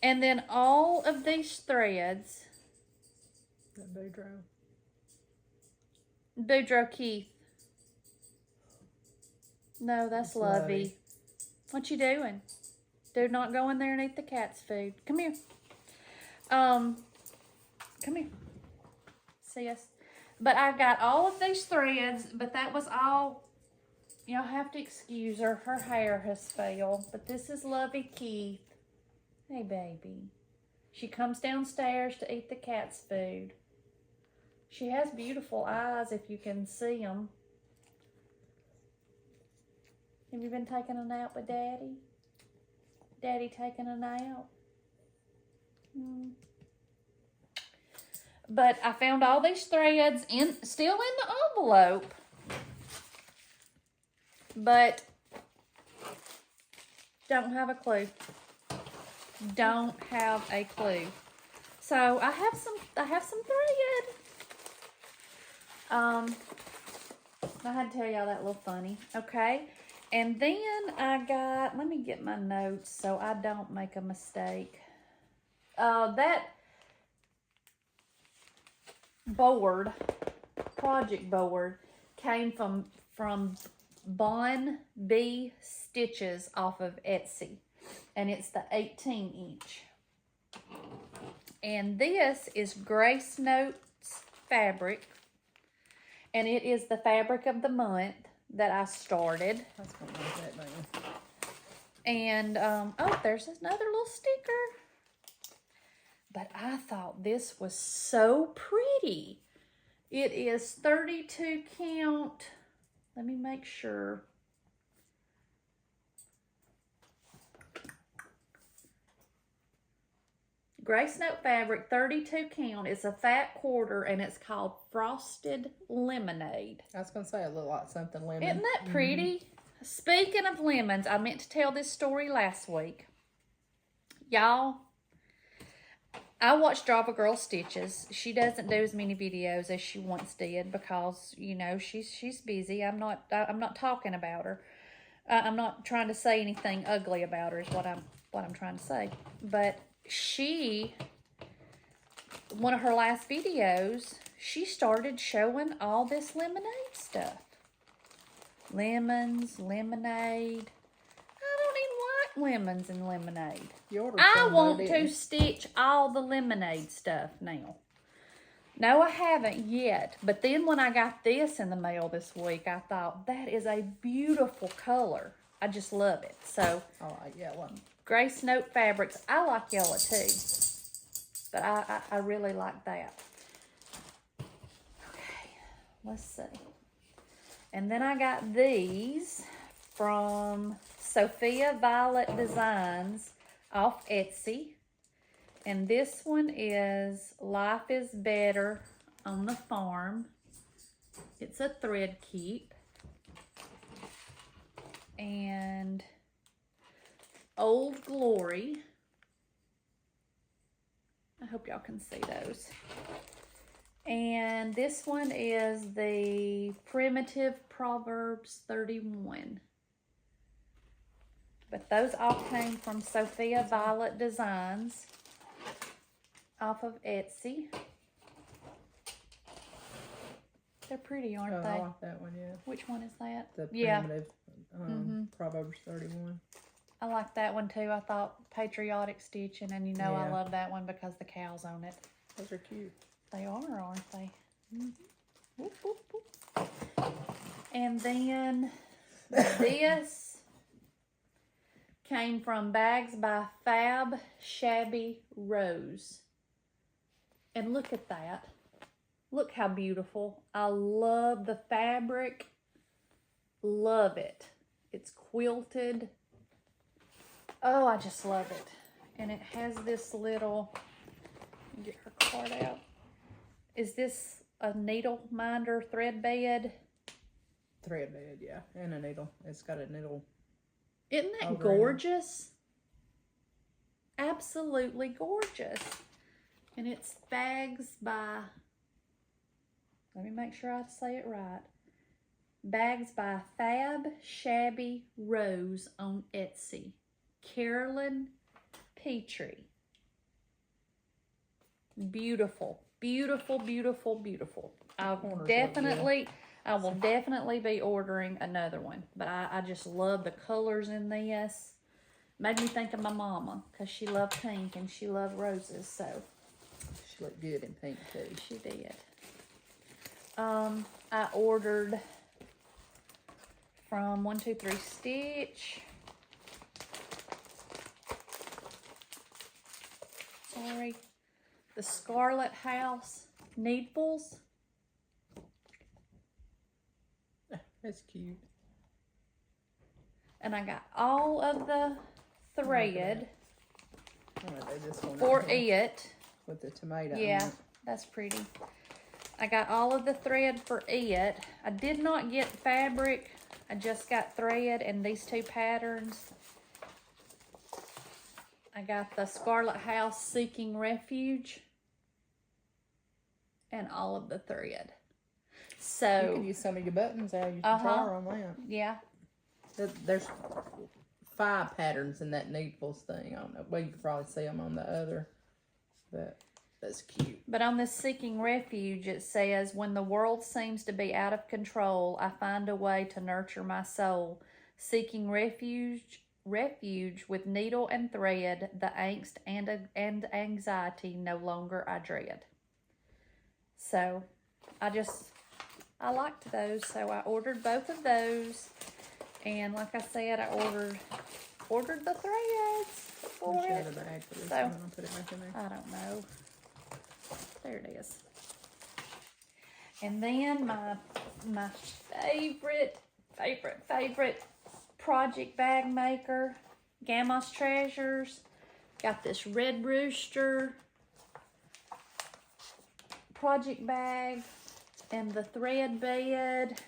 and then all of these threads. That Boudreaux. Boudreaux Keith. No, that's Lovey. What you doing? Do not go in there and eat the cat's food. Come here. Come here. See us. But I got all of these threads, but that was all. Y'all have to excuse her. Her hair has failed. But this is Lovey Keith. Hey, baby. She comes downstairs to eat the cat's food. She has beautiful eyes, if you can see them. Have you been taking a nap with Daddy? Daddy taking a nap? But I found all these threads still in the envelope. But don't have a clue. Don't have a clue. So I have some thread. I had to tell y'all that little funny. Okay. And then I got, let me get my notes so I don't make a mistake. That board, project board, came from from Bon B Stitches off of Etsy. And it's the 18-inch. And this is Grace Notes fabric. And it is the fabric of the month that I started. That's gonna make that man. And, oh, there's another little sticker. But I thought this was so pretty. It is 32 count. Let me make sure. Grace Note fabric, 32 count. It's a fat quarter, and it's called Frosted Lemonade. I was gonna say it looked like something lemon. Isn't that pretty? Speaking of lemons, I meant to tell this story last week. Y'all, I watched Java Girl Stitches. She doesn't do as many videos as she once did because, you know, she's busy. I'm not talking about her. I'm not trying to say anything ugly about her is what I'm trying to say. But one of her last videos, she started showing all this lemonade stuff. Lemons, lemonade. I don't even like lemons and lemonade. I want to stitch all the lemonade stuff now. No, I haven't yet. But then when I got this in the mail this week, I thought, that is a beautiful color. I just love it. So, I like yellow. Grace Note Fabrics. I like yellow too. But I really like that. Okay, let's see. And then I got these from Sophia Violet Designs off Etsy. And this one is Life is Better on the Farm. It's a thread keep. And Old Glory. I hope y'all can see those. And this one is the Primitive Proverbs 31. But those all came from Sophia Violet Designs off of Etsy. They're pretty, aren't they? I like that one, yeah. Which one is that? The Primitive Proverbs 31. I like that one too. I thought patriotic stitching, and you know I love that one because the cow's on it. Those are cute. They are, aren't they? Whoop, whoop, whoop. And then this came from Bags by Fab Shabby Rose. And look at that. Look how beautiful. I love the fabric. Love it. It's quilted. Oh, I just love it. And it has this little, get her card out. Is this a needle minder thread bed? Thread bed, yeah. And a needle. It's got a needle. Isn't that gorgeous? Absolutely gorgeous. And it's Bags by, let me make sure I say it right. Bags by Fab Shabby Rose on Etsy. Carolyn Petrie. Beautiful. Beautiful, beautiful, beautiful. I will definitely be ordering another one. But I just love the colors in this. Made me think of my mama because she loved pink and she loved roses. So she looked good in pink too. She did. I ordered from 123 Stitch. Sorry. The Scarlet House Needfuls. That's cute. And I got all of the thread I'm gonna do this one for right here it. with the tomato. Yeah, that's pretty. I got all of the thread for it. I did not get fabric. I just got thread and these two patterns. I got the Scarlet House Seeking Refuge and all of the thread. So you can use some of your buttons out. You can try on that. Yeah. There's 5 patterns in that Needfuls thing. I don't know. Well, you can probably see them on the other. But That's cute. But on this Seeking Refuge, it says, when the world seems to be out of control, I find a way to nurture my soul. Seeking refuge with needle and thread, the angst and anxiety no longer I dread. So, I liked those, so I ordered both of those. And like I said, I ordered the threads for it. The bag for this So, one. I'll put it back in there. I don't know. There it is. And then my favorite project bag maker, Gamma's Treasures. Got this Red Rooster project bag and the thread bed.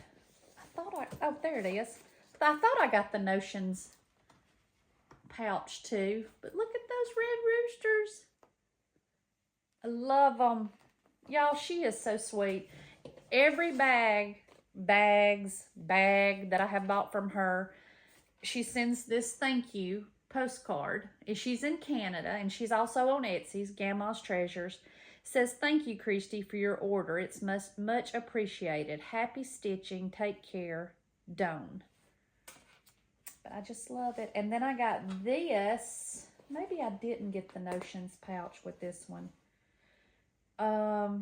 Oh, there it is. I thought I got the Notions pouch too, but look at those Red Roosters. I love them. Y'all, she is so sweet. Every bag that I have bought from her, she sends this thank you postcard. She's in Canada, and she's also on Etsy's, Gamma's Treasures. Says, thank you, Christy, for your order. It's much appreciated. Happy stitching. Take care. Dawn. But I just love it. And then I got this. Maybe I didn't get the Notions pouch with this one. But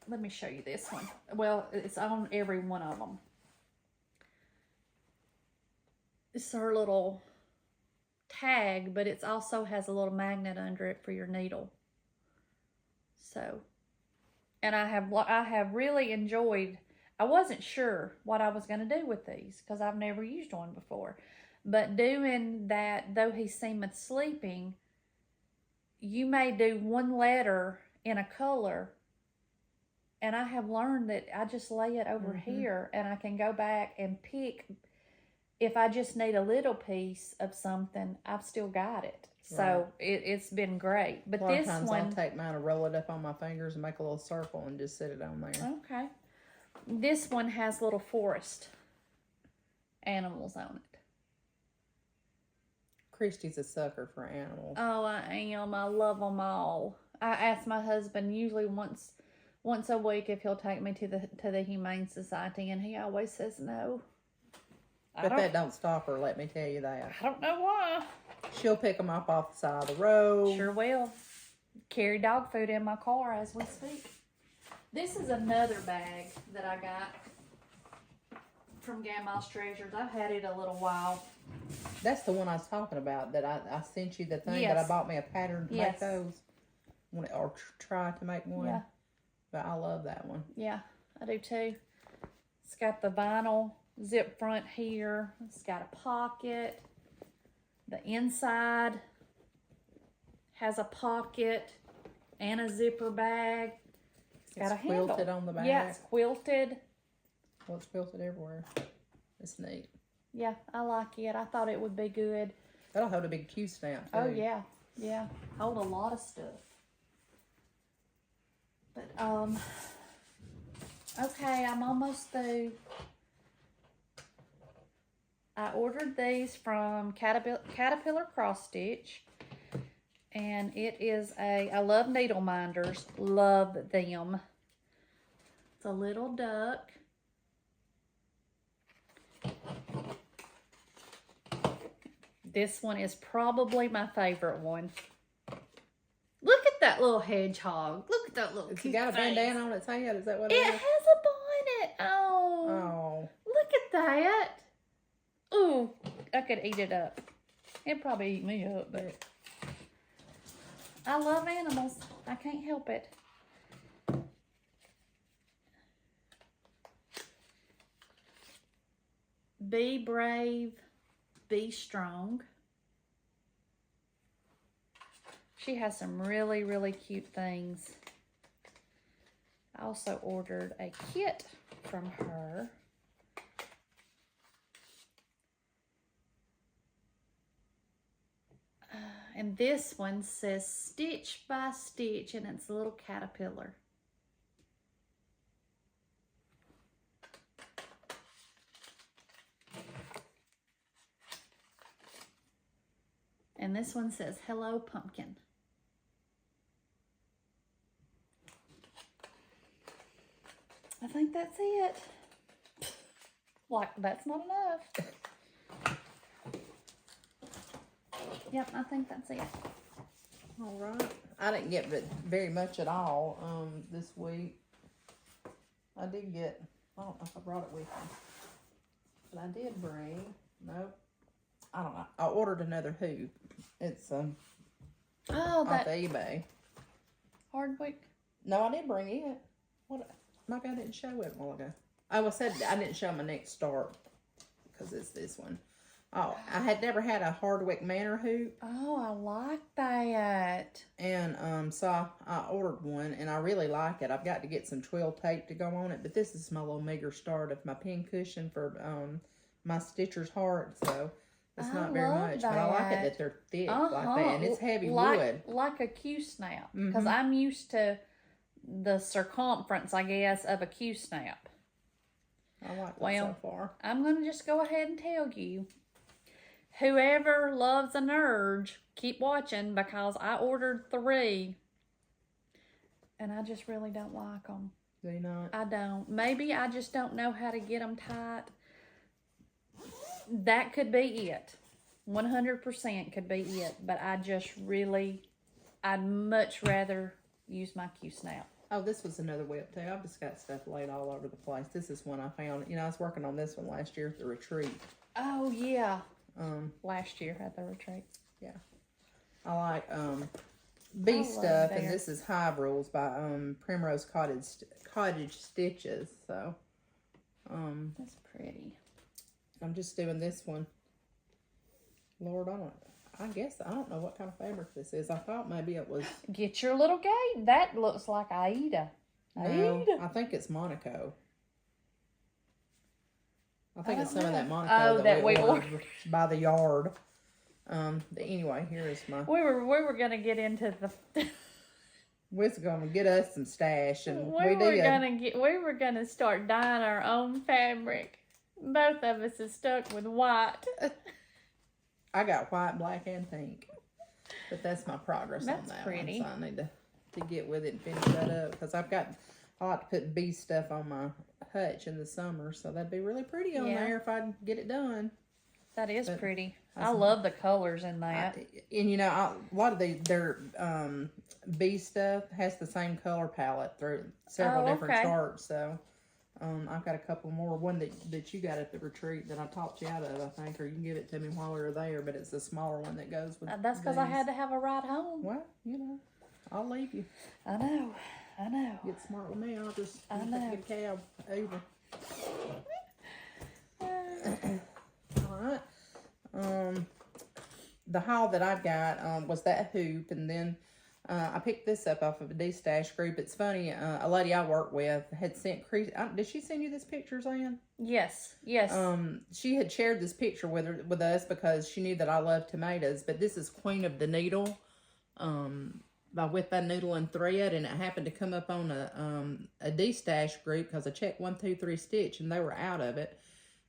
let me show you this one. Well, it's on every one of them. It's her little tag, but it also has a little magnet under it for your needle. So, and I have really enjoyed. I wasn't sure what I was going to do with these because I've never used one before. But doing that, though he seemeth sleeping, you may do one letter in a color, and I have learned that I just lay it over here and I can go back and pick. If I just need a little piece of something, I've still got it. So it's been great. But this one, I'll take mine and roll it up on my fingers and make a little circle and just sit it on there. Okay. This one has little forest animals on it. Christy's a sucker for animals. Oh, I am. I love them all. I ask my husband usually once a week if he'll take me to the Humane Society, and he always says no. But that don't stop her, let me tell you that. I don't know why. She'll pick them up off the side of the road. Sure will. Carry dog food in my car as we speak. This is another bag that I got from Gamma's Treasures. I've had it a little while. That's the one I was talking about, that I sent you the thing that I bought me a pattern to make those. Or try to make one. Yeah. But I love that one. Yeah, I do too. It's got the vinyl zip front here. It's got a pocket. The inside has a pocket and a zipper bag. It's got a handle. Quilted on the back. Yeah, it's quilted. Well, it's quilted everywhere. It's neat. Yeah, I like it. I thought it would be good. That'll hold a big Q stamp too. Oh yeah, yeah. Hold a lot of stuff. But okay, I'm almost through. I ordered these from Caterpillar Cross Stitch, and it is I love needle minders, love them. It's a little duck. This one is probably my favorite one. Look at that little hedgehog. Look at that little cute It's got a face. bandana on its head. Is that what it It is? has a bonnet. Oh. Oh. Look at that. Ooh, I could eat it up. It'd probably eat me up, but I love animals. I can't help it. Be brave, be strong. She has some really, really cute things. I also ordered a kit from her. And this one says Stitch by Stitch, and it's a little caterpillar. And this one says Hello Pumpkin. I think that's it. Like, that's not enough. Yep, I think that's it. All right. I didn't get very much at all this week. I did get, I don't know if I brought it with me, but I did bring, nope, I don't know. I ordered another hoop. It's Oh, off that eBay. Hardwick. No, I did bring it. What? Maybe I didn't show it a while ago. Oh, I said I didn't show my next start because it's this one. Oh, I had never had a Hardwick Manor hoop. Oh, I like that. And so I ordered one, and I really like it. I've got to get some twill tape to go on it, but this is my little meager start of my pin cushion for my Stitcher's Heart, so it's not very much. But I like it that they're thick like that, and it's heavy wood. Like a Q-snap, because I'm used to the circumference, I guess, of a Q-snap. I like it so far. I'm going to just go ahead and tell you. Whoever loves an urge, keep watching, because I ordered 3 and I just really don't like them. Do you not? I don't. Maybe I just don't know how to get them tight. That could be it. 100% could be it. But I just really, I'd much rather use my Q-snap. Oh, this was another whip too. I've just got stuff laid all over the place. This is one I found. You know, I was working on this one last year at the retreat. Oh, yeah. Last year at the retreat. Yeah. I like bee stuff, and this is Hive Rules by Primrose Cottage Stitches. So that's pretty. I'm just doing this one. Lord, I don't know what kind of fabric this is. I thought maybe it was. Get your little gate. That looks like Aida. No, I think it's Monaco. I think it's some of that Monaco that we ordered by the yard. Anyway, here is my. We were gonna get into the. We was gonna get us some stash, and we were gonna start dyeing our own fabric. Both of us is stuck with white. I got white, black, and pink, but that's my progress on that. That's pretty. One, so I need to get with it and finish that up, because I like to put bee stuff on my hutch in the summer, so that'd be really pretty on there if I get it done. That is pretty. I love the colors in that. And you know, a lot of their bee stuff has the same color palette through several different charts. So I've got a couple more. One that you got at the retreat that I talked you out of, I think, or you can give it to me while we were there. But it's the smaller one that goes with. That's because I had to have a ride home. Well, you know, I'll leave you. I know. Get smart with me. I'll just get a cab over. All right. The haul that I got was that hoop, and then I picked this up off of a D-Stash group. It's funny, a lady I work with had sent Christy. Did she send you this picture, Zan? Yes. She had shared this picture with us because she knew that I love tomatoes. But this is Queen of the Needle by With Thy Needle and Thread, and it happened to come up on a D-Stash group because I checked 1, 2, 3 Stitch, and they were out of it.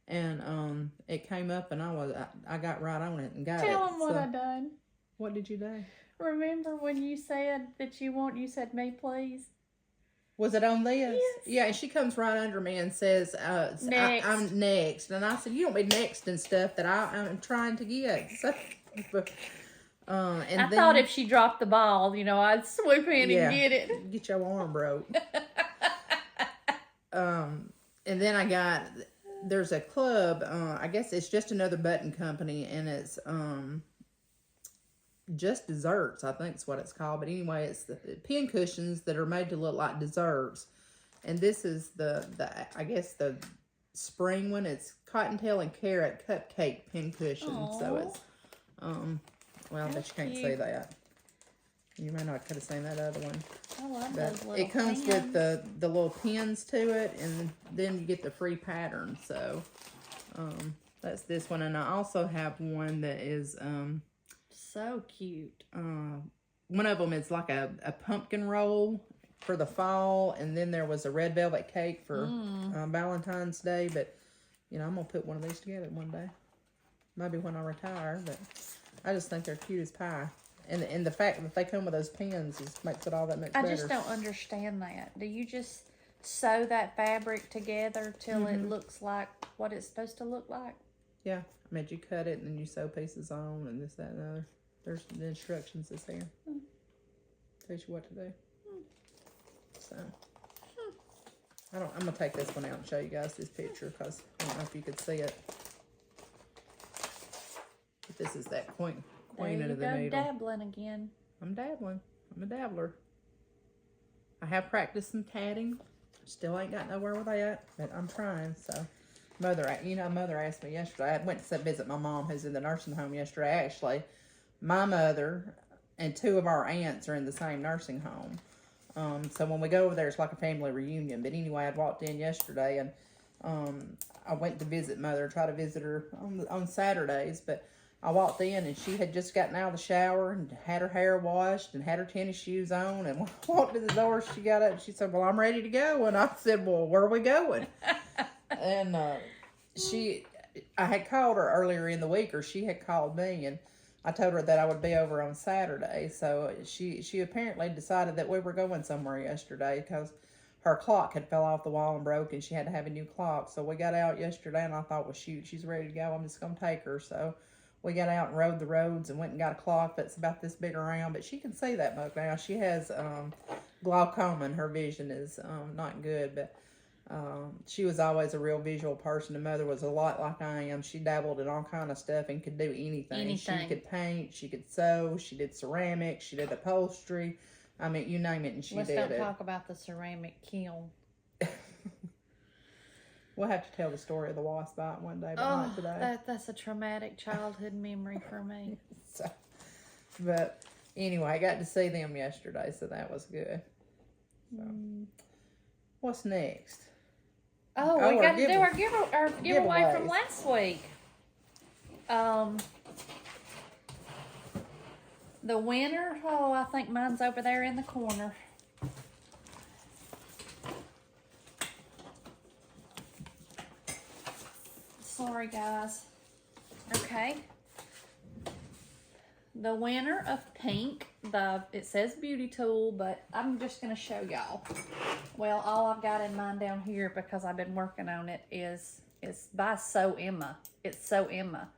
And it came up, and I got right on it and got it. Tell them what I done. What did you do? Remember when you said that you said me, please? Was it on this? Yes. Yeah, and she comes right under me and says, next. I'm next. And I said, you don't be next and stuff that I'm trying to get. So, and I thought if she dropped the ball, I'd swoop in and get it. Get your arm broke. And then there's a club, I guess it's just another button company, and it's just desserts, I think is what it's called. But anyway, it's the pin cushions that are made to look like desserts. And this is the I guess the spring one. It's cottontail and carrot cupcake pin cushion. Aww. So it's well, I bet you can't see that. You may not could have seen that other one. I love those little it comes pins. with the little pins to it, and then you get the free pattern. So that's this one. And I also have one that is so cute. One of them is like a pumpkin roll for the fall, and then there was a red velvet cake for Valentine's Day. But I'm gonna put one of these together one day, maybe when I retire. But I just think they're cute as pie. And the fact that they come with those pins makes it all that much better. I just don't understand that. Do you just sew that fabric together till it looks like what it's supposed to look like. Yeah, I mean, you cut it and then you sew pieces on and this, that, and the other. There's the instructions is there. Tells you what to do. So, I'm gonna take this one out and show you guys this picture because I don't know if you could see it. But this is that queen of the needle. Dabbling again. I'm dabbling. I'm a dabbler. I have practiced some tatting. Still ain't got nowhere with that, but I'm trying. So, Mother asked me yesterday. I went to visit my mom who's in the nursing home yesterday. Actually, my mother and two of our aunts are in the same nursing home. So when we go over there, it's like a family reunion. But anyway, I walked in yesterday and I went to visit Mother, try to visit her on Saturdays. But I walked in and she had just gotten out of the shower and had her hair washed and had her tennis shoes on. And when I walked to the door, she got up and she said, "Well, I'm ready to go." And I said, "Well, where are we going?" And I had called her earlier in the week, or she had called me, and I told her that I would be over on Saturday. So she apparently decided that we were going somewhere yesterday because her clock had fell off the wall and broke, and she had to have a new clock. So we got out yesterday, and I thought, well, shoot, she's ready to go. I'm just going to take her. So we got out and rode the roads and went and got a clock that's about this big around, but she can see that much now. She has glaucoma, and her vision is not good, but she was always a real visual person. The Mother was a lot like I am. She dabbled in all kind of stuff and could do anything. She could paint, she could sew, she did ceramics, she did upholstery. I mean, you name it, and she did it. Let's don't talk about the ceramic kiln. We'll have to tell the story of the wasp bite one day, but not today. That's a traumatic childhood memory for me. But anyway, I got to see them yesterday, so that was good. So, what's next? Oh, we got to do our giveaway from last week. The winner, I think mine's over there in the corner. Sorry, guys. Okay. The winner of pink, it says beauty tool, but I'm just going to show y'all. Well, all I've got in mine down here, because I've been working on it, is by Sew Emma. It's Sew Emma.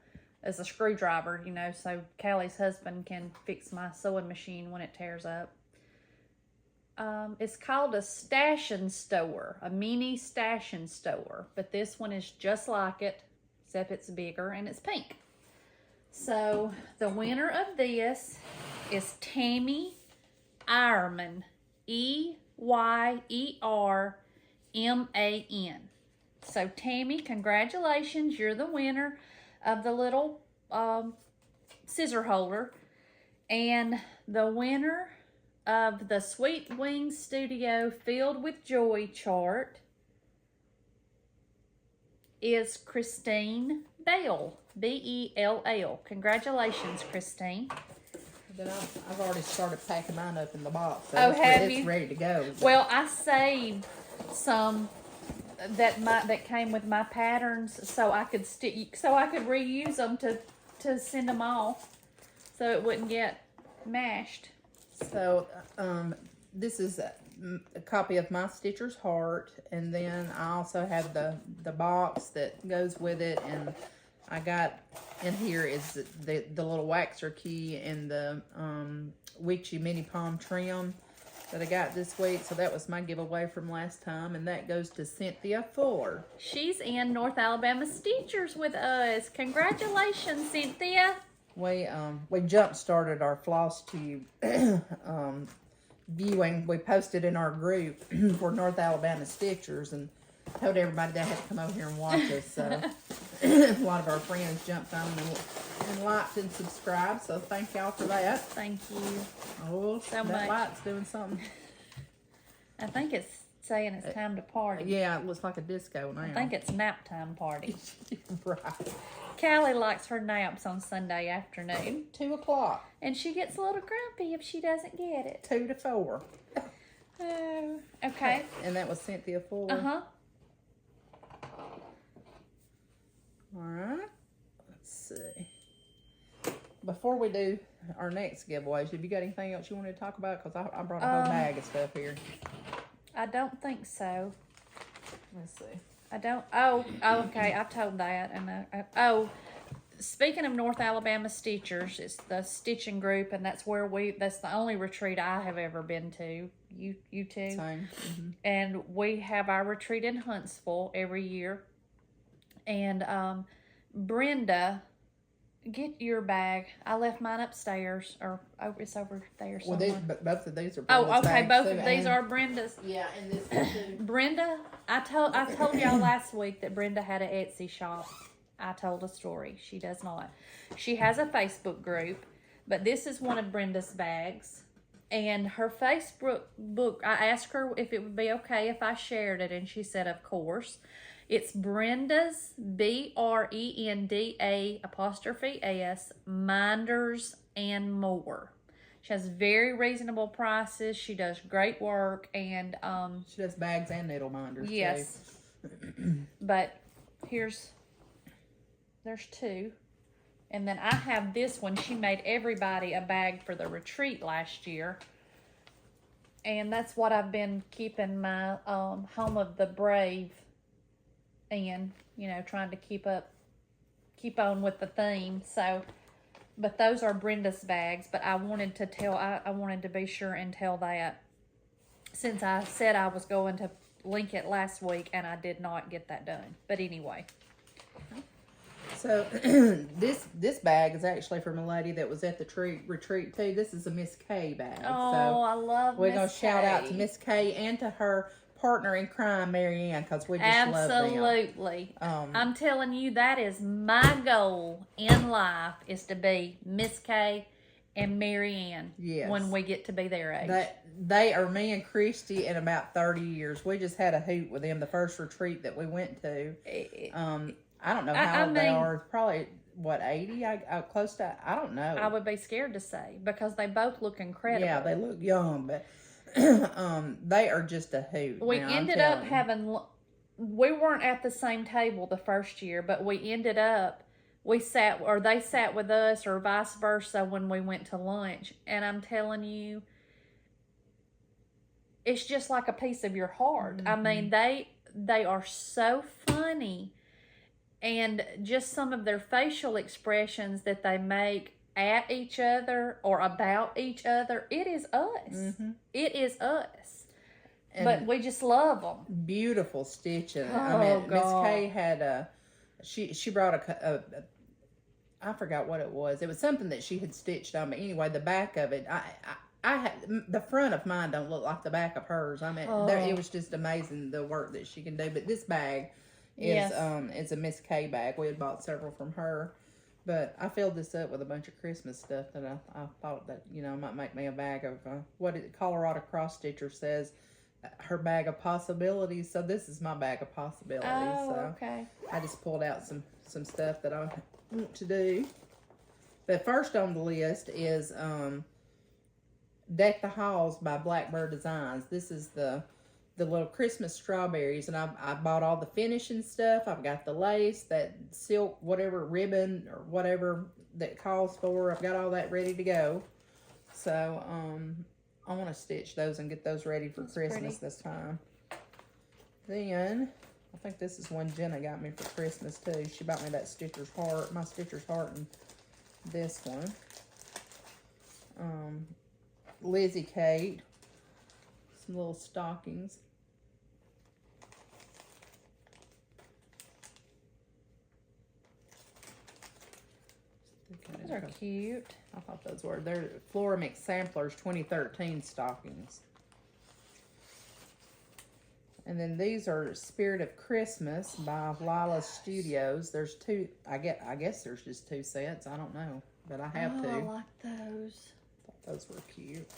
As a screwdriver, you know, so Callie's husband can fix my sewing machine when it tears up. It's called a stash and stower, a mini stash and stower, but this one is just like it, except it's bigger and it's pink. So the winner of this is Tammy Eierman, Eyerman. So Tammy, congratulations, you're the winner of the little scissor holder, and the winner of the Sweet Wings Studio Filled with Joy chart is Christine Bell, Bell. Congratulations, Christine. But I've already started packing mine up in the box, so it's ready to go. Well, I saved some that came with my patterns, so I could reuse them to send them off, so it wouldn't get mashed. So this is a copy of my Stitcher's Heart, and then I also have the box that goes with it, and I got in here is the little waxer key and the Witchy mini palm trim that I got this week. So that was my giveaway from last time, and that goes to Cynthia Fuller. She's in North Alabama Stitchers with us. Congratulations, Cynthia. We jump started our FLOSSTube viewing. We posted in our group for North Alabama Stitchers and told everybody they had to come over here and watch us. So a lot of our friends jumped on and liked and subscribed. So thank y'all for that. Thank you. Oh, so that light's doing something. I think it's saying it's time to party. Yeah, it looks like a disco now. I think it's nap time party. Right. Callie likes her naps on Sunday afternoon. 2 o'clock. And she gets a little grumpy if she doesn't get it. 2 to 4. Oh, okay. And that was Cynthia Fuller. Uh-huh. All right. Let's see. Before we do our next giveaways, have you got anything else you wanted to talk about? Because I brought a whole bag of stuff here. I don't think so. Let's see. I don't. Oh, okay. I've told that. And speaking of North Alabama Stitchers, it's the stitching group, and that's where that's the only retreat I have ever been to. You too. Same. Mm-hmm. And we have our retreat in Huntsville every year. And Brenda, get your bag. I left mine upstairs, or it's over there somewhere. Well, both of these are Brenda's Brenda's okay. bags, Both too, of these are Brenda's. Yeah, and this one too. Brenda, I told y'all last week that Brenda had an Etsy shop. I told a story. She does not. She has a Facebook group, but this is one of Brenda's bags. And her Facebook book, I asked her if it would be okay if I shared it, and she said, of course. It's Brenda's, BRENDA''S, Minders and More. She has very reasonable prices. She does great work, and she does bags and needle minders. Yes. But there's two. And then I have this one. She made everybody a bag for the retreat last year. And that's what I've been keeping my Home of the Brave in, trying to keep on with the theme. So, but those are Brenda's bags. But I wanted to I wanted to be sure and tell that, since I said I was going to link it last week and I did not get that done. But anyway. So this bag is actually from a lady that was at the retreat too. This is a Miss K bag. Oh, so I love we're Miss gonna shout out K. to Miss K and to her partner in crime, Mary Ann, because we just love them. Absolutely. I'm telling you, that is my goal in life, is to be Miss K and Mary Ann. Yes. When we get to be their age. They are me and Christy in about 30 years. We just had a hoot with them the first retreat that we went to. I don't know how old they are. Probably, 80? Close to, I don't know. I would be scared to say, because they both look incredible. Yeah, they look young, but they are just a hoot. We ended up having, we weren't at the same table the first year, but we ended up, they sat with us, or vice versa, when we went to lunch. And I'm telling you, it's just like a piece of your heart. Mm-hmm. I mean, they are so funny. And just some of their facial expressions that they make at each other or about each other, it is us. Mm-hmm. It is us. And but we just love them. Beautiful stitching. Oh, I mean, Miss God. Kay had she brought I forgot what it was. It was something that she had stitched on. But anyway, the back of it, I had, the front of mine don't look like the back of hers. I mean, it was just amazing the work that she can do. But this bag is it's a Miss K bag. We had bought several from her, but I filled this up with a bunch of Christmas stuff that I thought that might make me a bag of Colorado Cross Stitcher says her bag of possibilities. So this is my bag of possibilities. Oh, okay. I just pulled out some stuff that I want to do. But first on the list is Deck the Halls by Blackbird Designs. This is the little Christmas strawberries, and I bought all the finishing stuff. I've got the lace, that silk, whatever ribbon or whatever that calls for. I've got all that ready to go. So I want to stitch those and get those ready for Christmas this time. Then I think this is one Jenna got me for Christmas too. She bought me that Stitcher's Heart, my Stitcher's Heart, and this one. Lizzie Kate, some little stockings. Those are cute. I thought those were. They're Flora Mix Samplers 2013 stockings. And then these are Spirit of Christmas by Lila's Studios. There's two. I guess there's just two sets. I don't know, but I have two. I like those. Thought those were cute.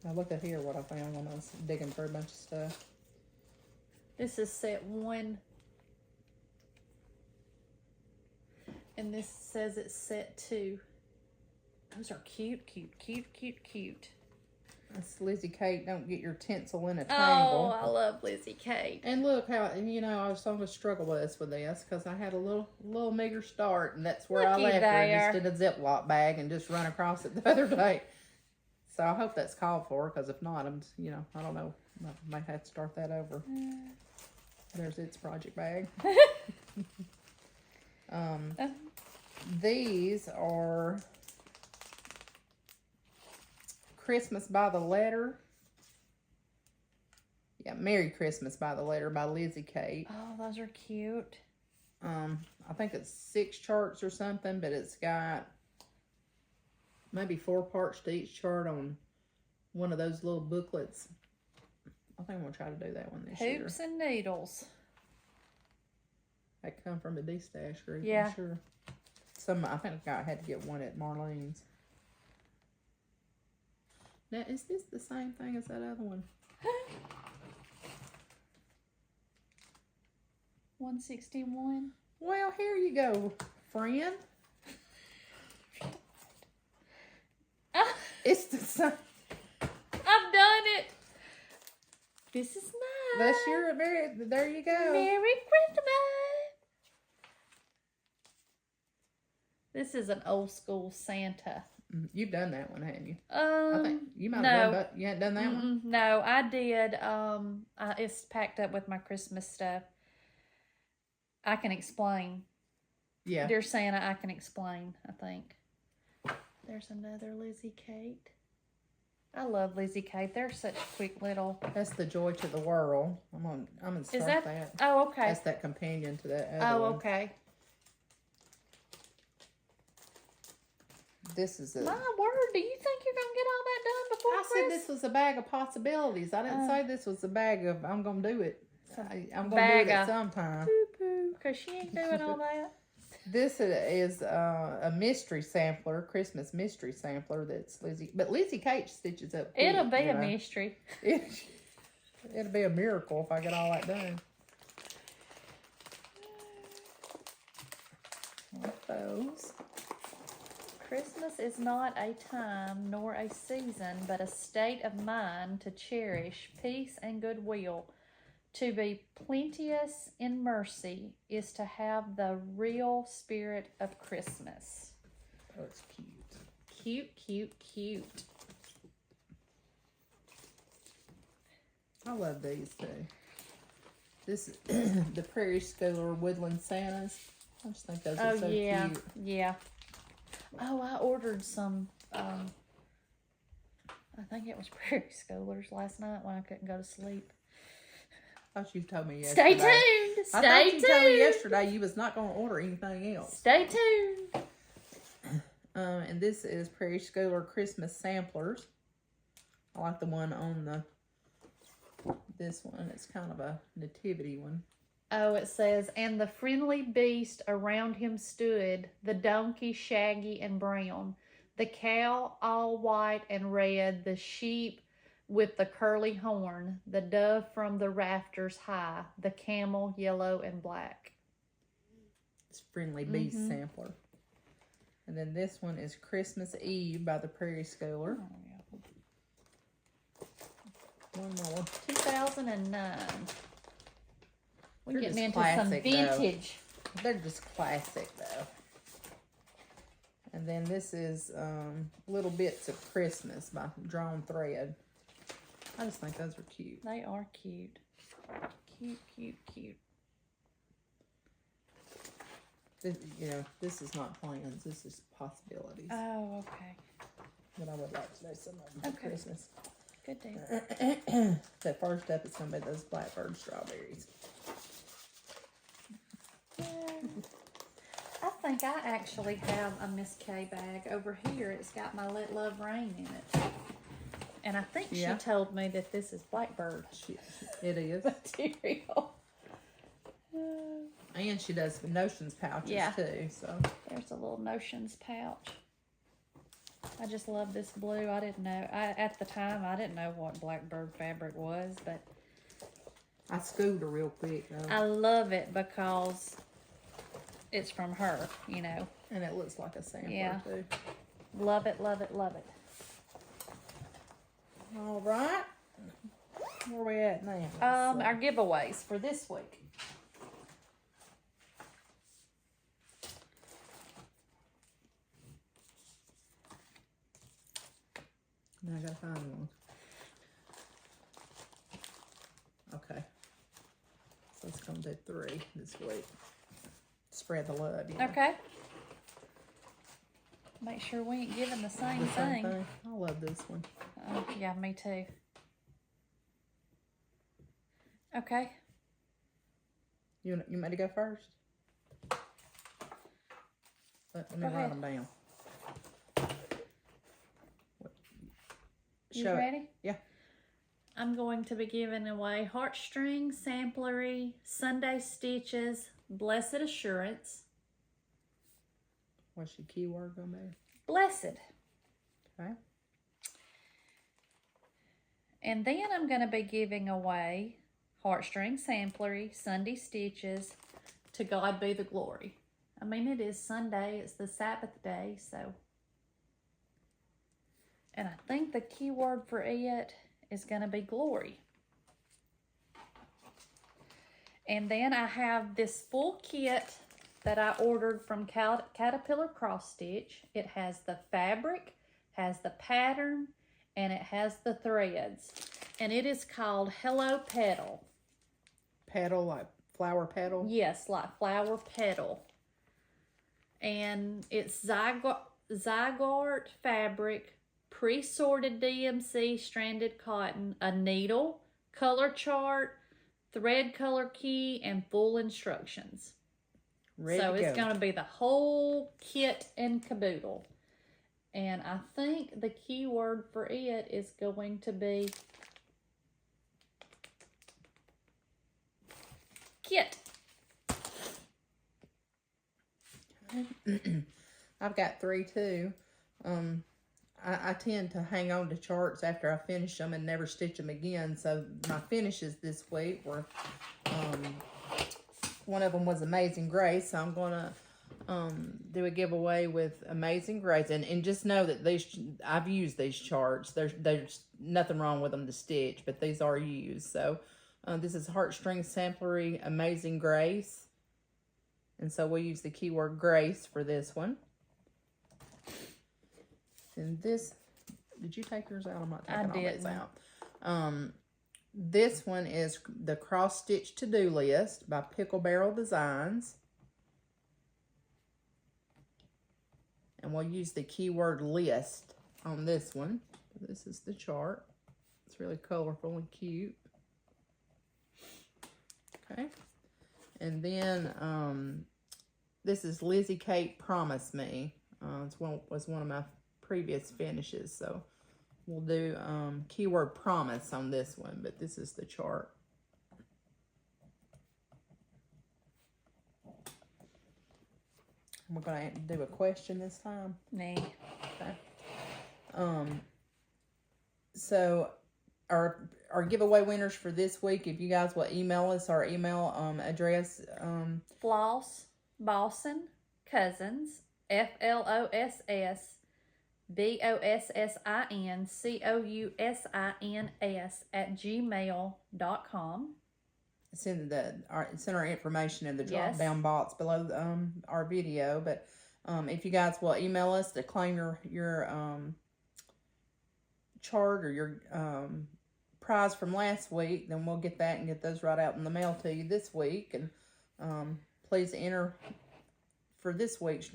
Now look at here what I found when I was digging through a bunch of stuff. This is set 1. And this says it's set 2. Those are cute, cute, cute, cute, cute. That's Lizzie Kate. Don't get your tinsel in a Oh, tangle. I love Lizzie Kate. And look how, you know, I was on a struggle with this because I had a little meager start, and that's where Looky I left there. her just in a Ziploc bag and just run across it the other day. So I hope that's called for, because if not, I'm, you know, I don't know. I might have to start that over. There's its project bag. These are Christmas by the Letter. Yeah, Merry Christmas by the Letter by Lizzie Kate. Oh, those are cute. I think it's 6 charts or something, but it's got maybe 4 parts to each chart on one of those little booklets. I think I'm going to try to do that one this year. Hoops and needles. That come from a D-Stash group, Yeah. I'm sure. I think I had to get one at Marlene's. Now, is this the same thing as that other one? 161. Well, here you go, friend. It's the same. I've done it. This is mine. That's your there you go. Merry Christmas. This is an old school Santa. You've done that one, haven't you? I think you might have done, but you hadn't done that one. No, I did. It's packed up with my Christmas stuff. I can explain. Yeah. Dear Santa, I can explain, I think. There's another Lizzie Kate. I love Lizzie Kate. They're such quick little. That's the Joy to the World. I'm gonna start that. Oh, okay. That's that companion to that other one. Okay. This is My word, do you think you're going to get all that done before I Christmas? said this was a bag of possibilities. I didn't say this was a bag of I'm gonna do it. I'm gonna bag do it of sometime. Poo-poo, because she ain't doing all that. This is a mystery sampler, Christmas mystery sampler. That's Lizzie, but Lizzie Kate stitches up. Quick, It'll be a mystery. It'll be a miracle if I get all that done. Like those. Christmas is not a time nor a season, but a state of mind to cherish peace and goodwill. To be plenteous in mercy is to have the real spirit of Christmas. Oh, it's cute. Cute, cute, cute. I love these too. This is the Prairie Schooler Woodland Santas. I just think those are so cute. Yeah. Oh, I ordered some, I think it was Prairie Schoolers last night when I couldn't go to sleep. I thought you told me yesterday. Stay tuned. I thought you told me yesterday you was not going to order anything else. Stay tuned. And this is Prairie Schooler Christmas Samplers. I like the one on this one. It's kind of a nativity one. Oh, it says, and the friendly beast around him stood, the donkey shaggy and brown, the cow all white and red, the sheep with the curly horn, the dove from the rafters high, the camel yellow and black. It's Friendly Beast Sampler. And then this one is Christmas Eve by the Prairie Schooler. One more. 2009. We're They're getting just into some classic, vintage. though. They're just classic, though. And then this is Little Bits of Christmas by Drawn Thread. I just think those are cute. They are cute. Cute, cute, cute. This, you know, this is not plans. This is possibilities. Oh, okay. But I would like to do some of them for Christmas. Good deal. So first up is going to be those Blackbird strawberries. Yeah. I think I actually have a Miss K bag over here. It's got my Let Love Rain in it. And I think she told me that this is Blackbird. It is. Material. And she does Notions pouches too. So there's a little Notions pouch. I just love this blue. I didn't know. At the time, I didn't know what Blackbird fabric was, but I schooled her real quick though. I love it because it's from her, you know. And it looks like a sampler too. Love it, love it, love it. All right. Where we at now? Our giveaways for this week. Now I gotta find one. Okay. So it's gonna do 3 this week. Spread the love, you know. Okay. Make sure we ain't giving the same thing. I love this one. Yeah, me too. Okay. You ready to go first? Let me write them down. You ready? Yeah. I'm going to be giving away Heartstring Samplery Sunday Stitches Blessed Assurance. What's your keyword gonna be? Blessed. Okay. And then I'm going to be giving away Heartstring Samplery Sunday Stitches To God Be the Glory. I mean, it is Sunday. It's the Sabbath day, so. And I think the keyword for it is going to be glory. And then I have this full kit that I ordered from Caterpillar Cross Stitch. It has the fabric, has the pattern, and it has the threads. And it is called Hello Petal. Petal, like flower petal? Yes, like flower petal. And it's Zygarde fabric, pre-sorted DMC stranded cotton, a needle, color chart, thread color key, and full instructions. So it's going to be the whole kit and caboodle. And I think the keyword for it is going to be kit. I've got 3 too. I tend to hang on to charts after I finish them and never stitch them again. So my finishes this week were, one of them was Amazing Grace. So I'm going to do a giveaway with Amazing Grace. And just know that I've used these charts. There's nothing wrong with them to stitch, but these are used. So this is Heartstring Samplery Amazing Grace. And so we'll use the keyword Grace for this one. And this, did you take yours out? I'm not taking all these out. This one is the Cross Stitch To-Do List by Pickle Barrel Designs. And we'll use the keyword list on this one. This is the chart. It's really colorful and cute. Okay. And then this is Lizzie Kate Promise Me. Was one of my previous finishes. So we'll do keyword promise on this one, but this is the chart. We're going to do a question this time. Nah. Okay. So our giveaway winners for this week, if you guys will email us, our email address. Floss Bosson Cousins, FLOSSBOSSINCOUSINS @gmail.com. Send our information in the drop down box below our video. But if you guys will email us to claim your chart or your prize from last week, then we'll get that and get those right out in the mail to you this week. And please enter for this week's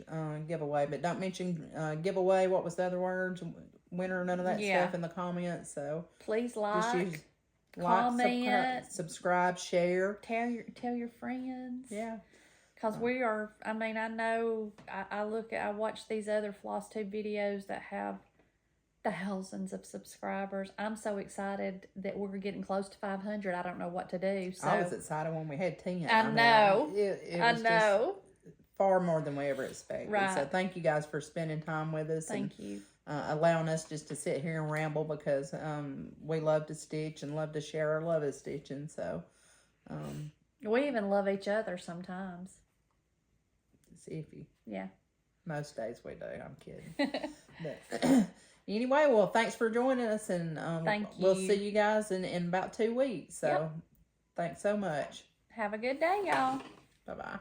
giveaway, but don't mention giveaway. What was the other words? Winner, none of that stuff in the comments. So please comment, subscribe, share, tell your friends. Yeah, because we are. I mean, I know. I watch these other FlosStube videos that have thousands of subscribers. I'm so excited that we're getting close to 500. I don't know what to do. So I was excited when we had 10. I know. I know. Far more than we ever expected. Right. So thank you guys for spending time with us. Thank you. Allowing us just to sit here and ramble, because we love to stitch and love to share our love of stitching. So we even love each other sometimes. It's iffy. Yeah. Most days we do. I'm kidding. But anyway, well, thanks for joining us, and Thank we'll you. see you guys in about 2 weeks. So Yep. thanks so much. Have a good day, y'all. Bye-bye.